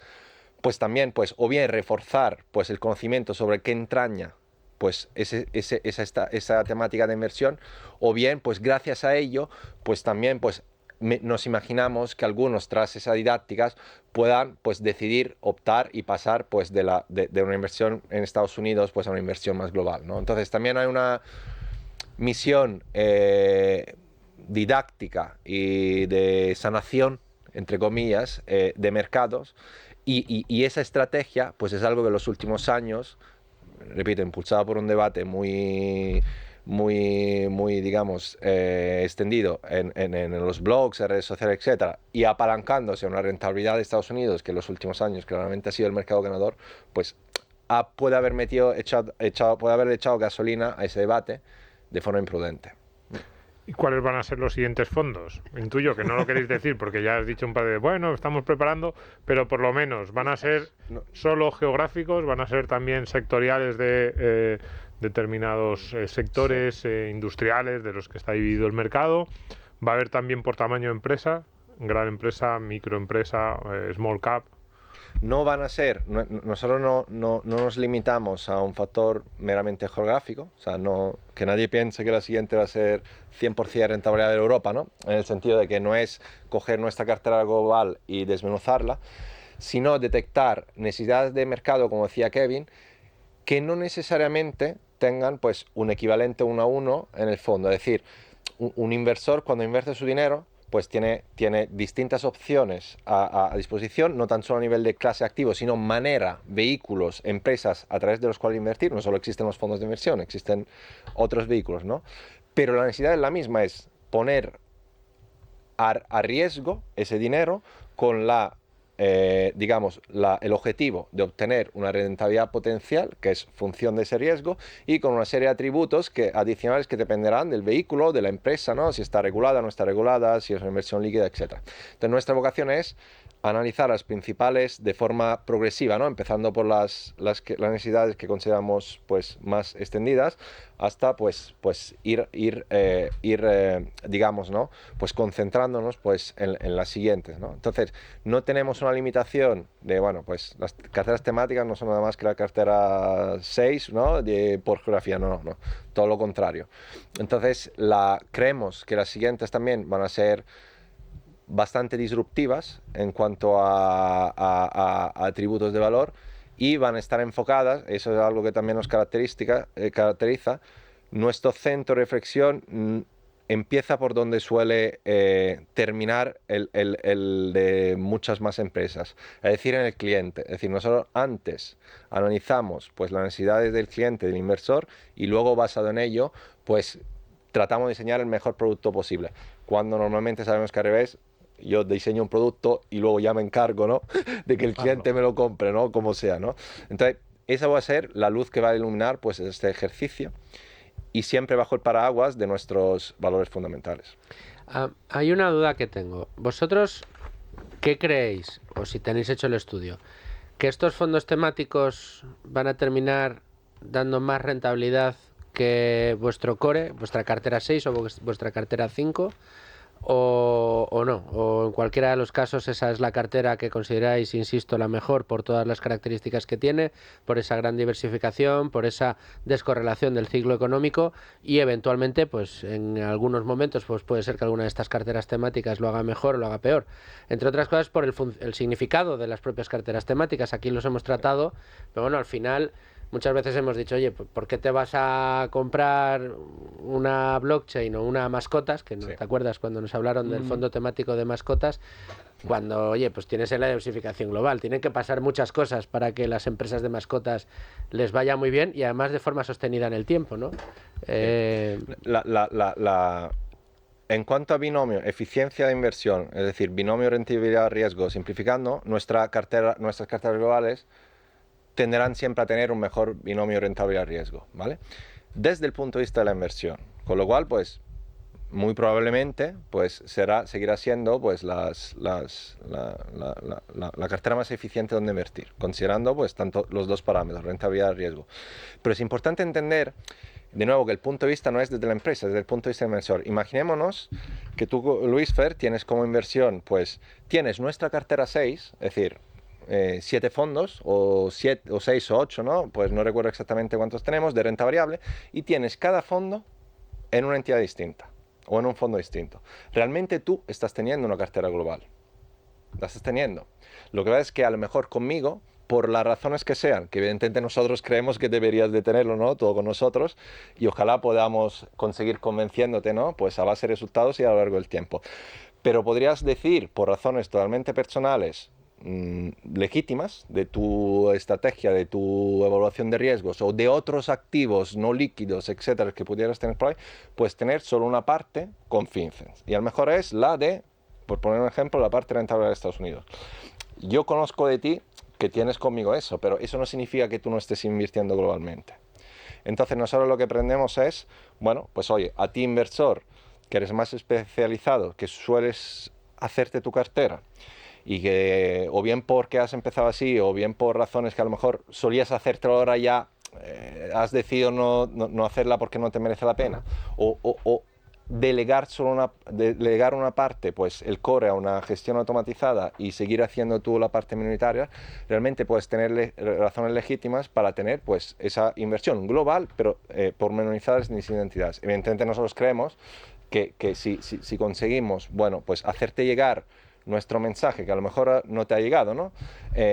pues también pues o bien reforzar pues el conocimiento sobre qué entraña pues esa temática de inversión, o bien pues gracias a ello pues también pues nos imaginamos que algunos tras esas didácticas puedan pues decidir optar y pasar pues de una inversión en Estados Unidos pues a una inversión más global, ¿no? Entonces también hay una misión didáctica y de sanación, entre comillas, de mercados, y esa estrategia pues es algo que en los últimos años, repito, impulsado por un debate muy digamos, extendido en los blogs, en redes sociales, etcétera, y apalancándose a una rentabilidad de Estados Unidos que en los últimos años claramente ha sido el mercado ganador, pues puede haber echado gasolina a ese debate de forma imprudente. ¿Y cuáles van a ser los siguientes fondos? Intuyo que no lo queréis decir porque ya has dicho un par de, bueno, estamos preparando, pero por lo menos, ¿van a ser solo geográficos? ¿Van a ser también sectoriales de determinados sectores industriales de los que está dividido el mercado? ¿Va a haber también por tamaño de empresa? Gran empresa, microempresa, small cap. No van a ser, nosotros no nos limitamos a un factor meramente geográfico, o sea, que nadie piense que la siguiente va a ser 100% rentabilidad de Europa, ¿no? En el sentido de que no es coger nuestra cartera global y desmenuzarla, sino detectar necesidades de mercado, como decía Kevin, que no necesariamente tengan pues un equivalente 1 a 1 en el fondo. Es decir, un inversor cuando invierte su dinero pues tiene distintas opciones a disposición, no tan solo a nivel de clase activo, sino manera, vehículos, empresas a través de los cuales invertir. No solo existen los fondos de inversión, existen otros vehículos, ¿no? Pero la necesidad es la misma, es poner a riesgo ese dinero con el objetivo de obtener una rentabilidad potencial, que es función de ese riesgo, y con una serie de atributos adicionales que dependerán del vehículo, de la empresa, ¿no? Si está regulada, no está regulada, si es una inversión líquida, etc. Entonces nuestra vocación es analizar las principales de forma progresiva, ¿no? Empezando por las necesidades que consideramos pues más extendidas, hasta pues ir digamos, ¿no? Pues concentrándonos pues en las siguientes, ¿no? Entonces no tenemos una limitación de, bueno, pues las carteras temáticas no son nada más que la cartera 6, ¿no? Por geografía, no, todo lo contrario. Entonces creemos que las siguientes también van a ser bastante disruptivas en cuanto a atributos de valor y van a estar enfocadas, eso es algo que también nos caracteriza, nuestro centro de reflexión empieza por donde suele terminar el de muchas más empresas, es decir, en el cliente. Es decir, nosotros antes analizamos pues las necesidades del cliente, del inversor, y luego basado en ello, pues tratamos de diseñar el mejor producto posible. Cuando normalmente sabemos que al revés, yo diseño un producto y luego ya me encargo, ¿no? de que el cliente me lo compre, ¿no? Como sea, ¿no? Entonces, esa va a ser la luz que va a iluminar pues este ejercicio, y siempre bajo el paraguas de nuestros valores fundamentales. Hay una duda que tengo. ¿Vosotros qué creéis, o si tenéis hecho el estudio, que estos fondos temáticos van a terminar dando más rentabilidad que vuestro core, vuestra cartera 6 o vuestra cartera 5? O no, o en cualquiera de los casos esa es la cartera que consideráis, insisto, la mejor por todas las características que tiene, por esa gran diversificación, por esa descorrelación del ciclo económico, y eventualmente pues en algunos momentos pues puede ser que alguna de estas carteras temáticas lo haga mejor o lo haga peor, entre otras cosas por el significado de las propias carteras temáticas. Aquí los hemos tratado, pero bueno, al final muchas veces hemos dicho, oye, ¿por qué te vas a comprar una blockchain o una mascotas? Que no te acuerdas cuando nos hablaron del fondo temático de mascotas, cuando, oye, pues tienes la diversificación global. Tienen que pasar muchas cosas para que las empresas de mascotas les vaya muy bien, y además de forma sostenida en el tiempo, ¿no? En cuanto a binomio, eficiencia de inversión, es decir, binomio rentabilidad-riesgo, simplificando, nuestras carteras globales tenderán siempre a tener un mejor binomio rentabilidad-riesgo, ¿vale? Desde el punto de vista de la inversión, con lo cual, pues, muy probablemente, pues, seguirá siendo, pues, la cartera más eficiente donde invertir, considerando, pues, tanto los dos parámetros, rentabilidad-riesgo. Pero es importante entender, de nuevo, que el punto de vista no es desde la empresa, es desde el punto de vista del inversor. Imaginémonos que tú, Luis Fer, tienes como inversión, pues, tienes nuestra cartera 6, es decir, 7 fondos, o 6 o 8, ¿no? Pues no recuerdo exactamente cuántos tenemos, de renta variable, y tienes cada fondo en una entidad distinta, o en un fondo distinto. Realmente tú estás teniendo una cartera global. La estás teniendo. Lo que pasa es que a lo mejor conmigo, por las razones que sean, que evidentemente nosotros creemos que deberías de tenerlo, ¿no? Todo con nosotros, y ojalá podamos conseguir convenciéndote, ¿no? Pues a base de resultados y a lo largo del tiempo. Pero podrías decir, por razones totalmente personales, legítimas de tu estrategia, de tu evaluación de riesgos o de otros activos no líquidos, etcétera, que pudieras tener por ahí, pues tener solo una parte con FinCEN. Y a lo mejor es la de, por poner un ejemplo, la parte rentable de Estados Unidos. Yo conozco de ti que tienes conmigo eso, pero eso no significa que tú no estés invirtiendo globalmente. Entonces nosotros lo que aprendemos es, bueno, pues oye, a ti inversor, que eres más especializado, que sueles hacerte tu cartera y que o bien porque has empezado así o bien por razones que a lo mejor solías hacértelo ahora ya, has decidido no hacerla porque no te merece la pena, o delegar delegar una parte, pues el core a una gestión automatizada y seguir haciendo tú la parte minoritaria, realmente puedes tener razones legítimas para tener pues esa inversión global, pero pormenorizada en distintas entidades. Evidentemente nosotros creemos que si conseguimos, bueno, pues hacerte llegar nuestro mensaje, que a lo mejor no te ha llegado, ¿no?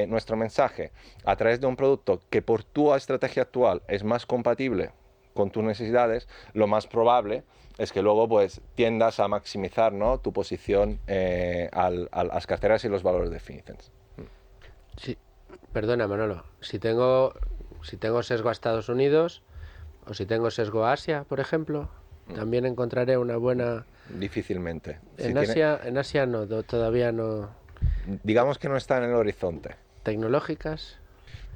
Nuestro mensaje a través de un producto que por tu estrategia actual es más compatible con tus necesidades, lo más probable es que luego pues tiendas a maximizar, ¿no?, tu posición a las carteras y los valores de Finicens. Sí, perdona Manolo, si tengo sesgo a Estados Unidos o si tengo sesgo a Asia, por ejemplo, también encontraré una buena... Difícilmente. En Asia no, todavía no. Digamos que no está en el horizonte. ¿Tecnológicas?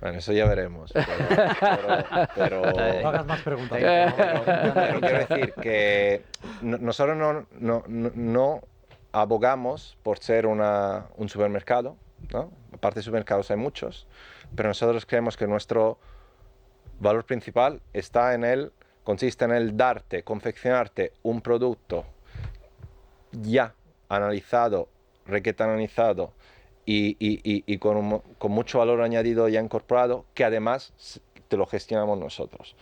Bueno, eso ya veremos. Pero No hagas más preguntas. pero quiero decir que nosotros no abogamos por ser un supermercado, ¿no? Aparte de supermercados hay muchos, pero nosotros creemos que nuestro valor principal consiste en el confeccionarte un producto ya analizado, requete analizado y con mucho valor añadido ya incorporado, que además te lo gestionamos nosotros.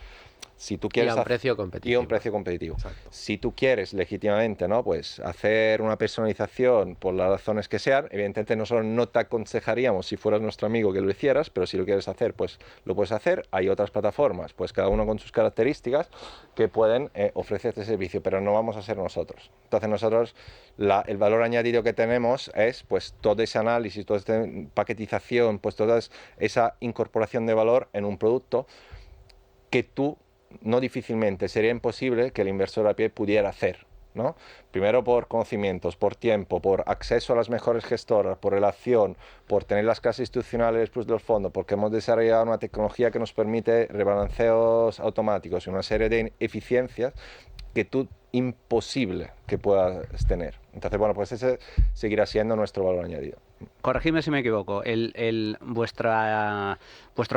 Si tú quieres y a un precio competitivo. Y a un precio competitivo. Exacto. Si tú quieres legítimamente, ¿no?, pues hacer una personalización por las razones que sean, evidentemente nosotros no te aconsejaríamos, si fueras nuestro amigo, que lo hicieras, pero si lo quieres hacer, pues lo puedes hacer. Hay otras plataformas, pues cada uno con sus características, que pueden ofrecer este servicio, pero no vamos a ser nosotros. Entonces nosotros, el valor añadido que tenemos es pues todo ese análisis, toda esta paquetización, pues toda esa incorporación de valor en un producto que tú no difícilmente sería imposible que el inversor a pie pudiera hacer, ¿no? Primero por conocimientos, por tiempo, por acceso a las mejores gestoras, por relación, por tener las casas institucionales plus del fondo, porque hemos desarrollado una tecnología que nos permite rebalanceos automáticos y una serie de eficiencias que imposible que puedas tener. Entonces, bueno, pues ese seguirá siendo nuestro valor añadido. Corregidme si me equivoco. Vuestro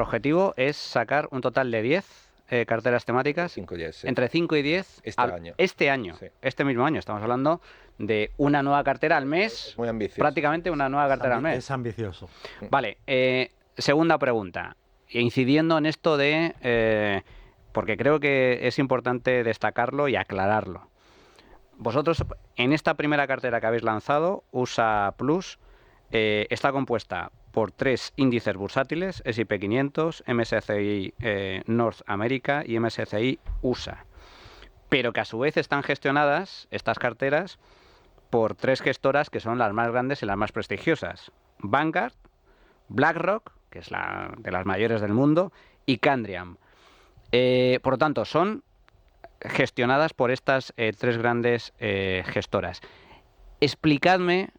objetivo es sacar un total de 10 carteras temáticas. 5 y 10, sí. Entre 5 y 10 este año. Sí. Sí. Este mismo año. Estamos hablando de una nueva cartera al mes. Muy ambicioso. Prácticamente una nueva cartera al mes. Es ambicioso. Vale. Segunda pregunta. Incidiendo en esto de... porque creo que es importante destacarlo y aclararlo. Vosotros, en esta primera cartera que habéis lanzado, USA Plus, está compuesta por 3 índices bursátiles, S&P 500, MSCI North America y MSCI USA, pero que a su vez están gestionadas, estas carteras, por 3 gestoras que son las más grandes y las más prestigiosas: Vanguard, BlackRock, que es la de las mayores del mundo, y Candriam. Por lo tanto, son gestionadas por estas 3 grandes gestoras. Explicadme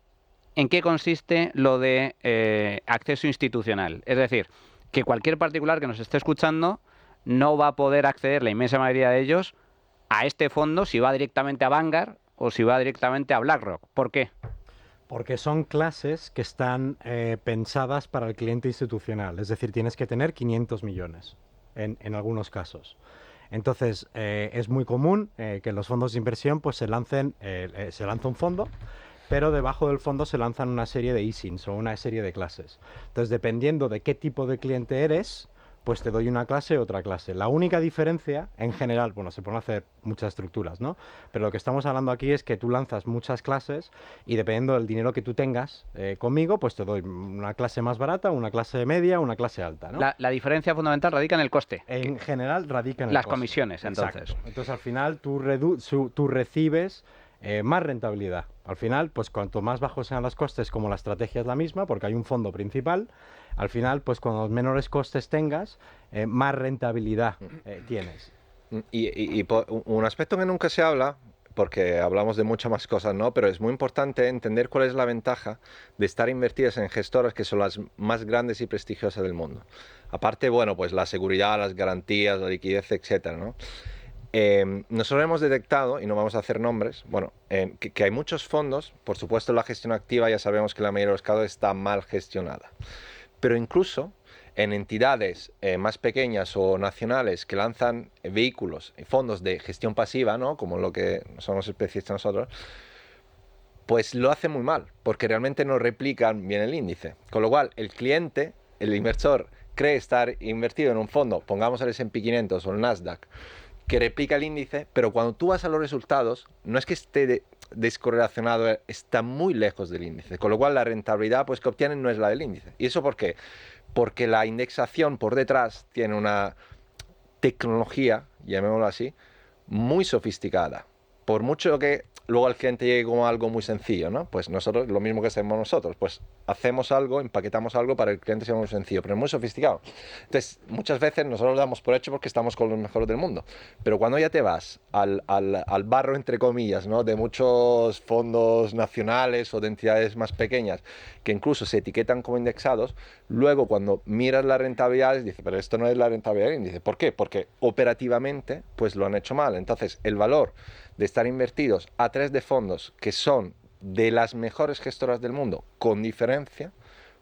en qué consiste lo de acceso institucional. Es decir, que cualquier particular que nos esté escuchando no va a poder acceder, la inmensa mayoría de ellos, a este fondo si va directamente a Vanguard o si va directamente a BlackRock. ¿Por qué? Porque son clases que están pensadas para el cliente institucional. Es decir, tienes que tener 500 millones en algunos casos. Entonces, es muy común que en los fondos de inversión pues se lanza un fondo, pero debajo del fondo se lanzan una serie de ISINs o una serie de clases. Entonces, dependiendo de qué tipo de cliente eres, pues te doy una clase o otra clase. La única diferencia, en general, bueno, se pueden hacer muchas estructuras, ¿no? Pero lo que estamos hablando aquí es que tú lanzas muchas clases y dependiendo del dinero que tú tengas conmigo, pues te doy una clase más barata, una clase media, una clase alta, ¿no? La diferencia fundamental radica en el coste. En general radica en el las coste. comisiones, entonces. Exacto. Entonces, al final, tú recibes más rentabilidad. Al final, pues cuanto más bajos sean los costes, como la estrategia es la misma, porque hay un fondo principal, al final, pues cuando menores costes tengas, más rentabilidad tienes. Y un aspecto que nunca se habla, porque hablamos de muchas más cosas, ¿no? Pero es muy importante entender cuál es la ventaja de estar invertidas en gestoras que son las más grandes y prestigiosas del mundo. Aparte, bueno, pues la seguridad, las garantías, la liquidez, etcétera, ¿no? nosotros hemos detectado, y no vamos a hacer nombres, bueno, que hay muchos fondos, por supuesto la gestión activa ya sabemos que la mayoría de los casos está mal gestionada, pero incluso en entidades más pequeñas o nacionales que lanzan vehículos y fondos de gestión pasiva, ¿no? Como lo que somos especialistas nosotros, pues lo hacen muy mal, porque realmente no replican bien el índice. Con lo cual, el cliente, el inversor, cree estar invertido en un fondo, pongamos el S&P 500 o el Nasdaq, que replica el índice, pero cuando tú vas a los resultados, no es que esté descorrelacionado, está muy lejos del índice. Con lo cual, la rentabilidad pues, que obtienen no es la del índice. ¿Y eso por qué? Porque la indexación por detrás tiene una tecnología, llamémoslo así, muy sofisticada. Por mucho que luego al cliente llegue como algo muy sencillo, ¿no? Pues nosotros, lo mismo que hacemos nosotros, pues hacemos algo, empaquetamos algo para que el cliente sea muy sencillo, pero muy sofisticado. Entonces, muchas veces nosotros lo damos por hecho porque estamos con los mejores del mundo. Pero cuando ya te vas al barro, entre comillas, ¿no? De muchos fondos nacionales o de entidades más pequeñas que incluso se etiquetan como indexados, luego cuando miras las rentabilidades, dices, pero esto no es la rentabilidad del índice. ¿Por qué? Porque operativamente pues lo han hecho mal. Entonces, el valor de estar invertidos a 3 de fondos que son de las mejores gestoras del mundo con diferencia,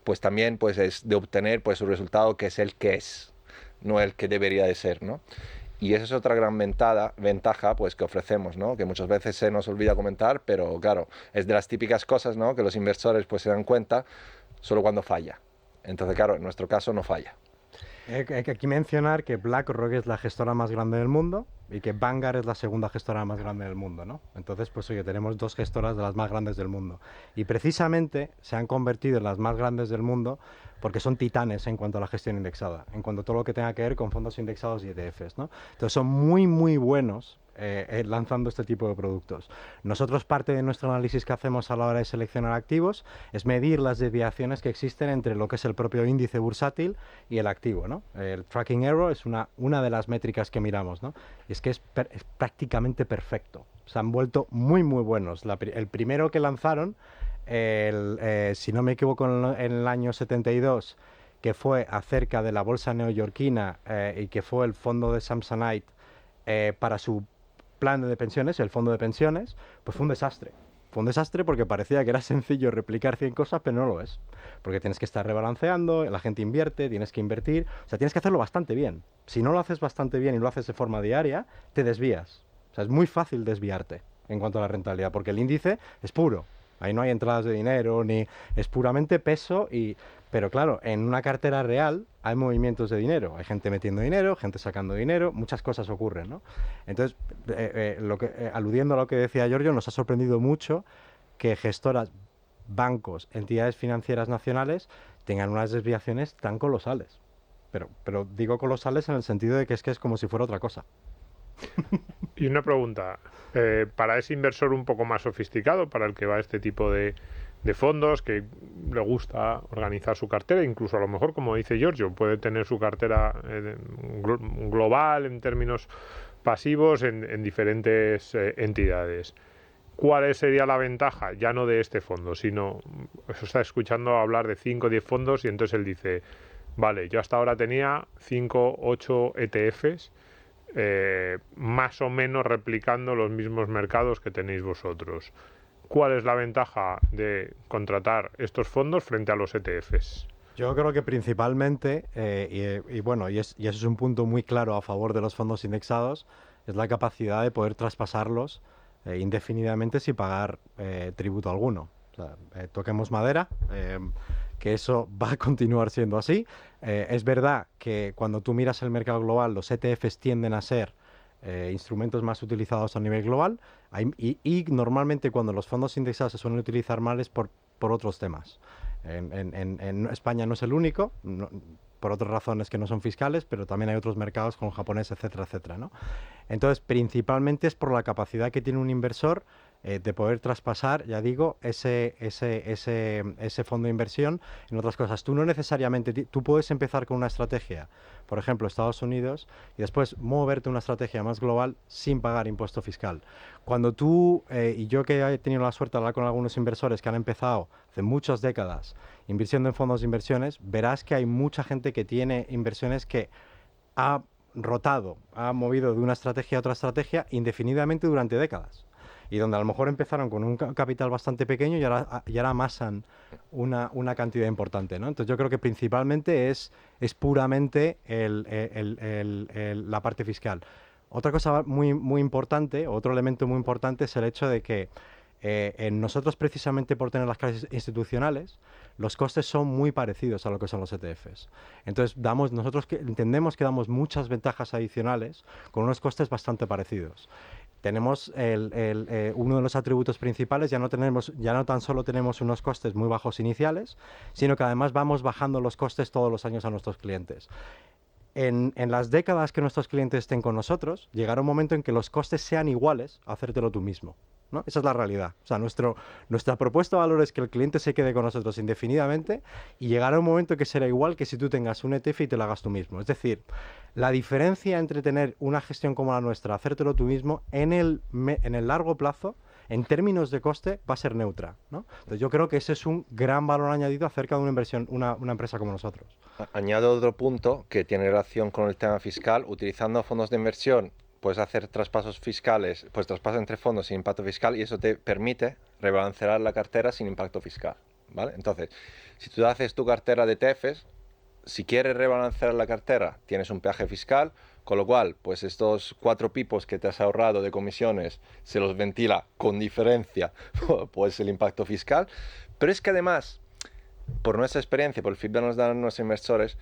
pues también pues es de obtener pues un resultado que es el que es, no el que debería de ser, ¿no? Y esa es otra gran ventaja pues que ofrecemos, ¿no? Que muchas veces se nos olvida comentar, pero claro, es de las típicas cosas, ¿no? Que los inversores pues se dan cuenta solo cuando falla. Entonces, claro, en nuestro caso no falla. Hay que aquí mencionar que BlackRock es la gestora más grande del mundo y que Vanguard es la segunda gestora más grande del mundo, ¿no? Entonces, pues oye, tenemos 2 gestoras de las más grandes del mundo. Y precisamente se han convertido en las más grandes del mundo porque son titanes en cuanto a la gestión indexada, en cuanto a todo lo que tenga que ver con fondos indexados y ETFs, ¿no? Entonces son muy, muy buenos lanzando este tipo de productos. Nosotros parte de nuestro análisis que hacemos a la hora de seleccionar activos es medir las desviaciones que existen entre lo que es el propio índice bursátil y el activo, ¿no? El tracking error es una de las métricas que miramos, ¿no? Y es que es prácticamente perfecto. Se han vuelto muy, muy buenos. El primero que lanzaron, si no me equivoco, en el año 72, que fue acerca de la bolsa neoyorquina y que fue el fondo de Samsonite para su plan de pensiones, el fondo de pensiones, pues fue un desastre. Fue un desastre porque parecía que era sencillo replicar 100 cosas, pero no lo es. Porque tienes que estar rebalanceando, la gente invierte, tienes que invertir, o sea, tienes que hacerlo bastante bien. Si no lo haces bastante bien y lo haces de forma diaria, te desvías. O sea, es muy fácil desviarte en cuanto a la rentabilidad, porque el índice es puro. Ahí no hay entradas de dinero, ni es puramente peso y... Pero claro, en una cartera real hay movimientos de dinero. Hay gente metiendo dinero, gente sacando dinero, muchas cosas ocurren, ¿no? Entonces, aludiendo a lo que decía Giorgio, nos ha sorprendido mucho que gestoras, bancos, entidades financieras nacionales tengan unas desviaciones tan colosales. Pero digo colosales en el sentido de que es como si fuera otra cosa. Y una pregunta, para ese inversor un poco más sofisticado, para el que va a este tipo de fondos, que le gusta organizar su cartera, incluso a lo mejor, como dice Giorgio, puede tener su cartera global en términos pasivos en diferentes entidades. ¿Cuál sería la ventaja? Ya no de este fondo, sino, eso está escuchando hablar de 5 o 10 fondos y entonces él dice, vale, yo hasta ahora tenía 5 o 8 ETFs, más o menos replicando los mismos mercados que tenéis vosotros. ¿Cuál es la ventaja de contratar estos fondos frente a los ETFs? Yo creo que principalmente, y eso es un punto muy claro a favor de los fondos indexados, es la capacidad de poder traspasarlos indefinidamente sin pagar tributo alguno. O sea, toquemos madera, que eso va a continuar siendo así. Es verdad que cuando tú miras el mercado global, los ETFs tienden a ser instrumentos más utilizados a nivel global y normalmente cuando los fondos indexados se suelen utilizar mal es por otros temas. En España no es el único, por otras razones que no son fiscales, pero también hay otros mercados como japonés, etcétera, etcétera, ¿no? Entonces, principalmente es por la capacidad que tiene un inversor de poder traspasar, ya digo, ese fondo de inversión en otras cosas. Tú no necesariamente, tú puedes empezar con una estrategia, por ejemplo, Estados Unidos, y después moverte a una estrategia más global sin pagar impuesto fiscal. Cuando tú, y yo que he tenido la suerte de hablar con algunos inversores que han empezado hace muchas décadas invirtiendo en fondos de inversiones, verás que hay mucha gente que tiene inversiones que ha rotado, ha movido de una estrategia a otra estrategia indefinidamente durante décadas. Y donde a lo mejor empezaron con un capital bastante pequeño y ahora amasan una cantidad importante, ¿no? Entonces yo creo que principalmente es puramente la parte fiscal. Otra cosa muy importante, otro elemento muy importante es el hecho de que nosotros, precisamente por tener las clases institucionales, los costes son muy parecidos a lo que son los ETFs. Entonces nosotros entendemos que damos muchas ventajas adicionales con unos costes bastante parecidos. Tenemos uno de los atributos principales, ya no tan solo tenemos unos costes muy bajos iniciales, sino que además vamos bajando los costes todos los años a nuestros clientes. En las décadas que nuestros clientes estén con nosotros, llegará un momento en que los costes sean iguales a hacértelo tú mismo, ¿no? Esa es la realidad. O sea, nuestra propuesta de valor es que el cliente se quede con nosotros indefinidamente, y llegará un momento que será igual que si tú tengas un ETF y te lo hagas tú mismo. Es decir, la diferencia entre tener una gestión como la nuestra, hacértelo tú mismo, en el largo plazo, en términos de coste, va a ser neutra, ¿no? Entonces yo creo que ese es un gran valor añadido acerca de una inversión, una empresa como nosotros. Añado otro punto que tiene relación con el tema fiscal. Utilizando fondos de inversión puedes hacer traspasos fiscales, pues traspasos entre fondos sin impacto fiscal, y eso te permite rebalancear la cartera sin impacto fiscal, ¿vale? Entonces, si tú haces tu cartera de ETFs, si quieres rebalancear la cartera, tienes un peaje fiscal, con lo cual, pues estos 4 pipos que te has ahorrado de comisiones se los ventila con diferencia pues el impacto fiscal. Pero es que además, por nuestra experiencia, por el feedback que nos dan nuestros inversores,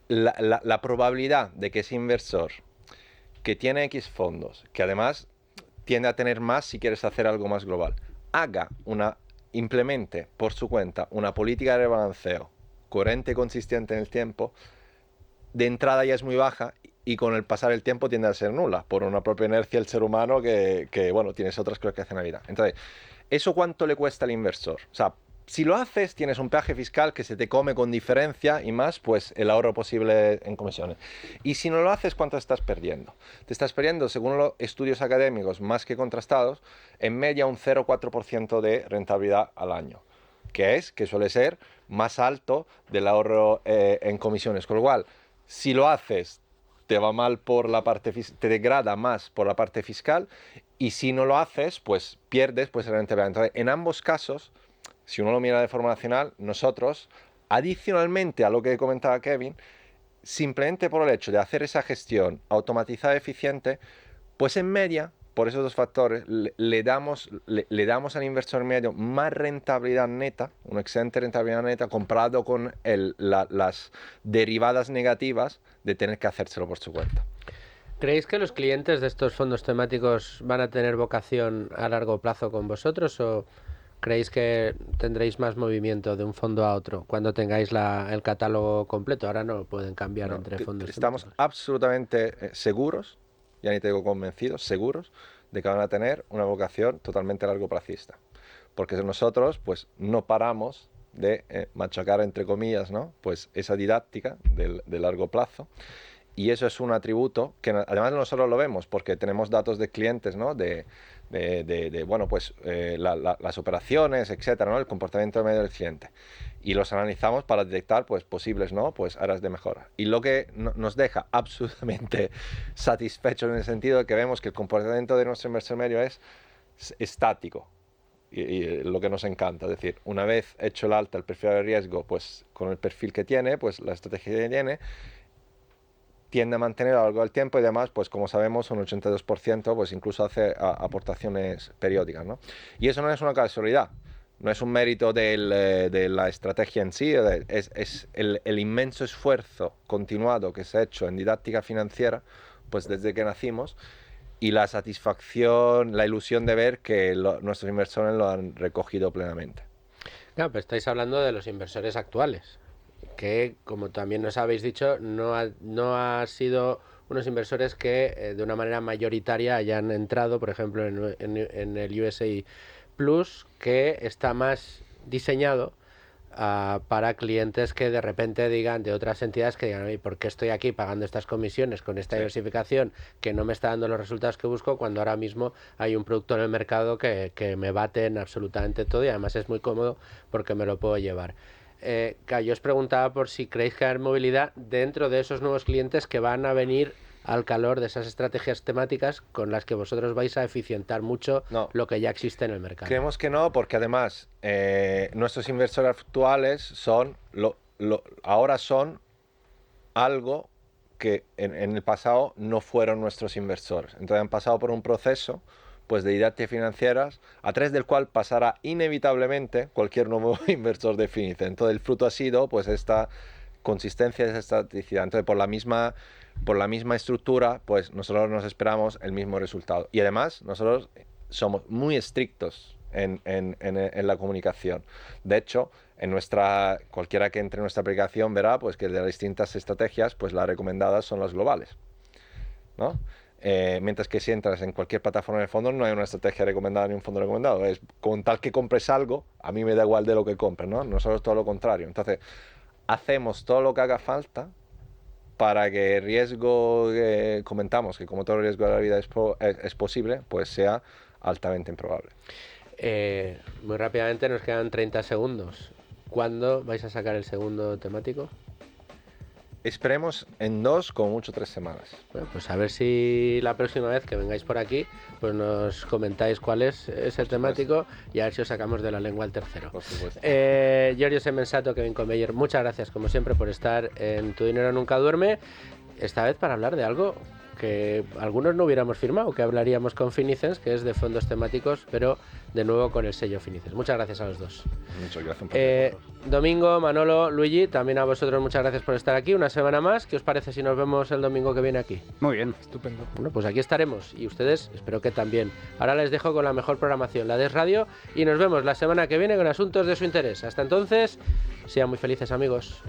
la probabilidad de que ese inversor que tiene X fondos, que además tiende a tener más si quieres hacer algo más global, implemente por su cuenta una política de rebalanceo coherente y consistente en el tiempo, de entrada ya es muy baja, y con el pasar del tiempo tiende a ser nula, por una propia inercia del ser humano que bueno, tienes otras cosas que hacer en la vida. Entonces, ¿eso cuánto le cuesta al inversor? O sea, si lo haces, tienes un peaje fiscal que se te come con diferencia, y más, pues el ahorro posible en comisiones. Y si no lo haces, ¿cuánto estás perdiendo? Te estás perdiendo, según los estudios académicos más que contrastados, en media un 0,4% de rentabilidad al año, que suele ser más alto del ahorro en comisiones. Con lo cual, si lo haces, te va mal por la parte te degrada más por la parte fiscal, y si no lo haces, pues pierdes pues la rentabilidad. Entonces, en ambos casos, si uno lo mira de forma nacional, nosotros, adicionalmente a lo que comentaba Kevin, simplemente por el hecho de hacer esa gestión automatizada y eficiente, pues en media, por esos 2 factores, le damos al inversor medio más rentabilidad neta, una excelente rentabilidad neta, comparado con las derivadas negativas de tener que hacérselo por su cuenta. ¿Creéis que los clientes de estos fondos temáticos van a tener vocación a largo plazo con vosotros, o creéis que tendréis más movimiento de un fondo a otro cuando tengáis el catálogo completo? Ahora no lo pueden cambiar entre fondos. Estamos absolutamente seguros, ya ni te digo convencidos, seguros de que van a tener una vocación totalmente largoplacista. Porque nosotros pues no paramos de machacar, entre comillas, ¿no? Pues esa didáctica de largo plazo. Y eso es un atributo que además nosotros lo vemos porque tenemos datos de clientes, ¿no? Bueno, pues las operaciones, etcétera, ¿no? El comportamiento medio del cliente. Y los analizamos para detectar pues posibles, ¿no? Pues áreas de mejora. Y lo que nos deja absolutamente satisfechos en el sentido de que vemos que el comportamiento de nuestro inversor medio es estático. Y lo que nos encanta, es decir, una vez hecho el alta el perfil de riesgo, pues con el perfil que tiene, pues la estrategia que tiene, tiende a mantener a lo largo del tiempo, y además, pues como sabemos, un 82% pues incluso hace aportaciones periódicas, ¿no? Y eso no es una casualidad, no es un mérito de la estrategia en sí, es el inmenso esfuerzo continuado que se ha hecho en didáctica financiera pues desde que nacimos, y la satisfacción, la ilusión de ver que nuestros inversores lo han recogido plenamente. Claro, pero estáis hablando de los inversores actuales, que, como también nos habéis dicho, no ha sido unos inversores que de una manera mayoritaria hayan entrado, por ejemplo, en el USA Plus, que está más diseñado para clientes que de repente digan, de otras entidades que digan, ¿por qué estoy aquí pagando estas comisiones con esta diversificación que no me está dando los resultados que busco, cuando ahora mismo hay un producto en el mercado que me bate en absolutamente todo, y además es muy cómodo porque me lo puedo llevar? Claro, yo os preguntaba por si creéis que hay movilidad dentro de esos nuevos clientes que van a venir al calor de esas estrategias temáticas con las que vosotros vais a eficientar mucho lo que ya existe en el mercado. Creemos que no, porque además nuestros inversores actuales ahora son algo que en el pasado no fueron nuestros inversores. Entonces han pasado por un proceso pues de didácticas financieras a través del cual pasará inevitablemente cualquier nuevo inversor de Finicens. Entonces el fruto ha sido pues esta consistencia, esta estaticidad. Entonces por la misma estructura pues nosotros nos esperamos el mismo resultado. Y además nosotros somos muy estrictos en la comunicación. De hecho, cualquiera que entre en nuestra aplicación verá pues que de las distintas estrategias pues las recomendadas son las globales, ¿no? Mientras que si entras en cualquier plataforma de fondos no hay una estrategia recomendada ni un fondo recomendado. Es con tal que compres algo, a mí me da igual de lo que compres, ¿no? Nosotros todo lo contrario. Entonces, hacemos todo lo que haga falta para que el riesgo que comentamos, que como todo riesgo de la vida es posible, pues sea altamente improbable. Muy rápidamente, nos quedan 30 segundos. ¿Cuándo vais a sacar el segundo temático? Esperemos en 2, como mucho 3 semanas. Bueno, pues a ver si la próxima vez que vengáis por aquí, pues nos comentáis cuál es el temático y a ver si os sacamos de la lengua el tercero. Por supuesto. Giorgio Semensato, Kevin Conveyer, muchas gracias como siempre por estar en Tu Dinero Nunca Duerme, esta vez para hablar de algo que algunos no hubiéramos firmado, que hablaríamos con Finicens, que es de fondos temáticos, pero de nuevo con el sello Finicens. Muchas gracias a los dos. Muchas gracias. Domingo, Manolo, Luigi, también a vosotros muchas gracias por estar aquí una semana más. ¿Qué os parece si nos vemos el domingo que viene aquí? Muy bien. Estupendo. Bueno, pues aquí estaremos y ustedes espero que también. Ahora les dejo con la mejor programación, la de Radio, y nos vemos la semana que viene con asuntos de su interés. Hasta entonces, sean muy felices, amigos.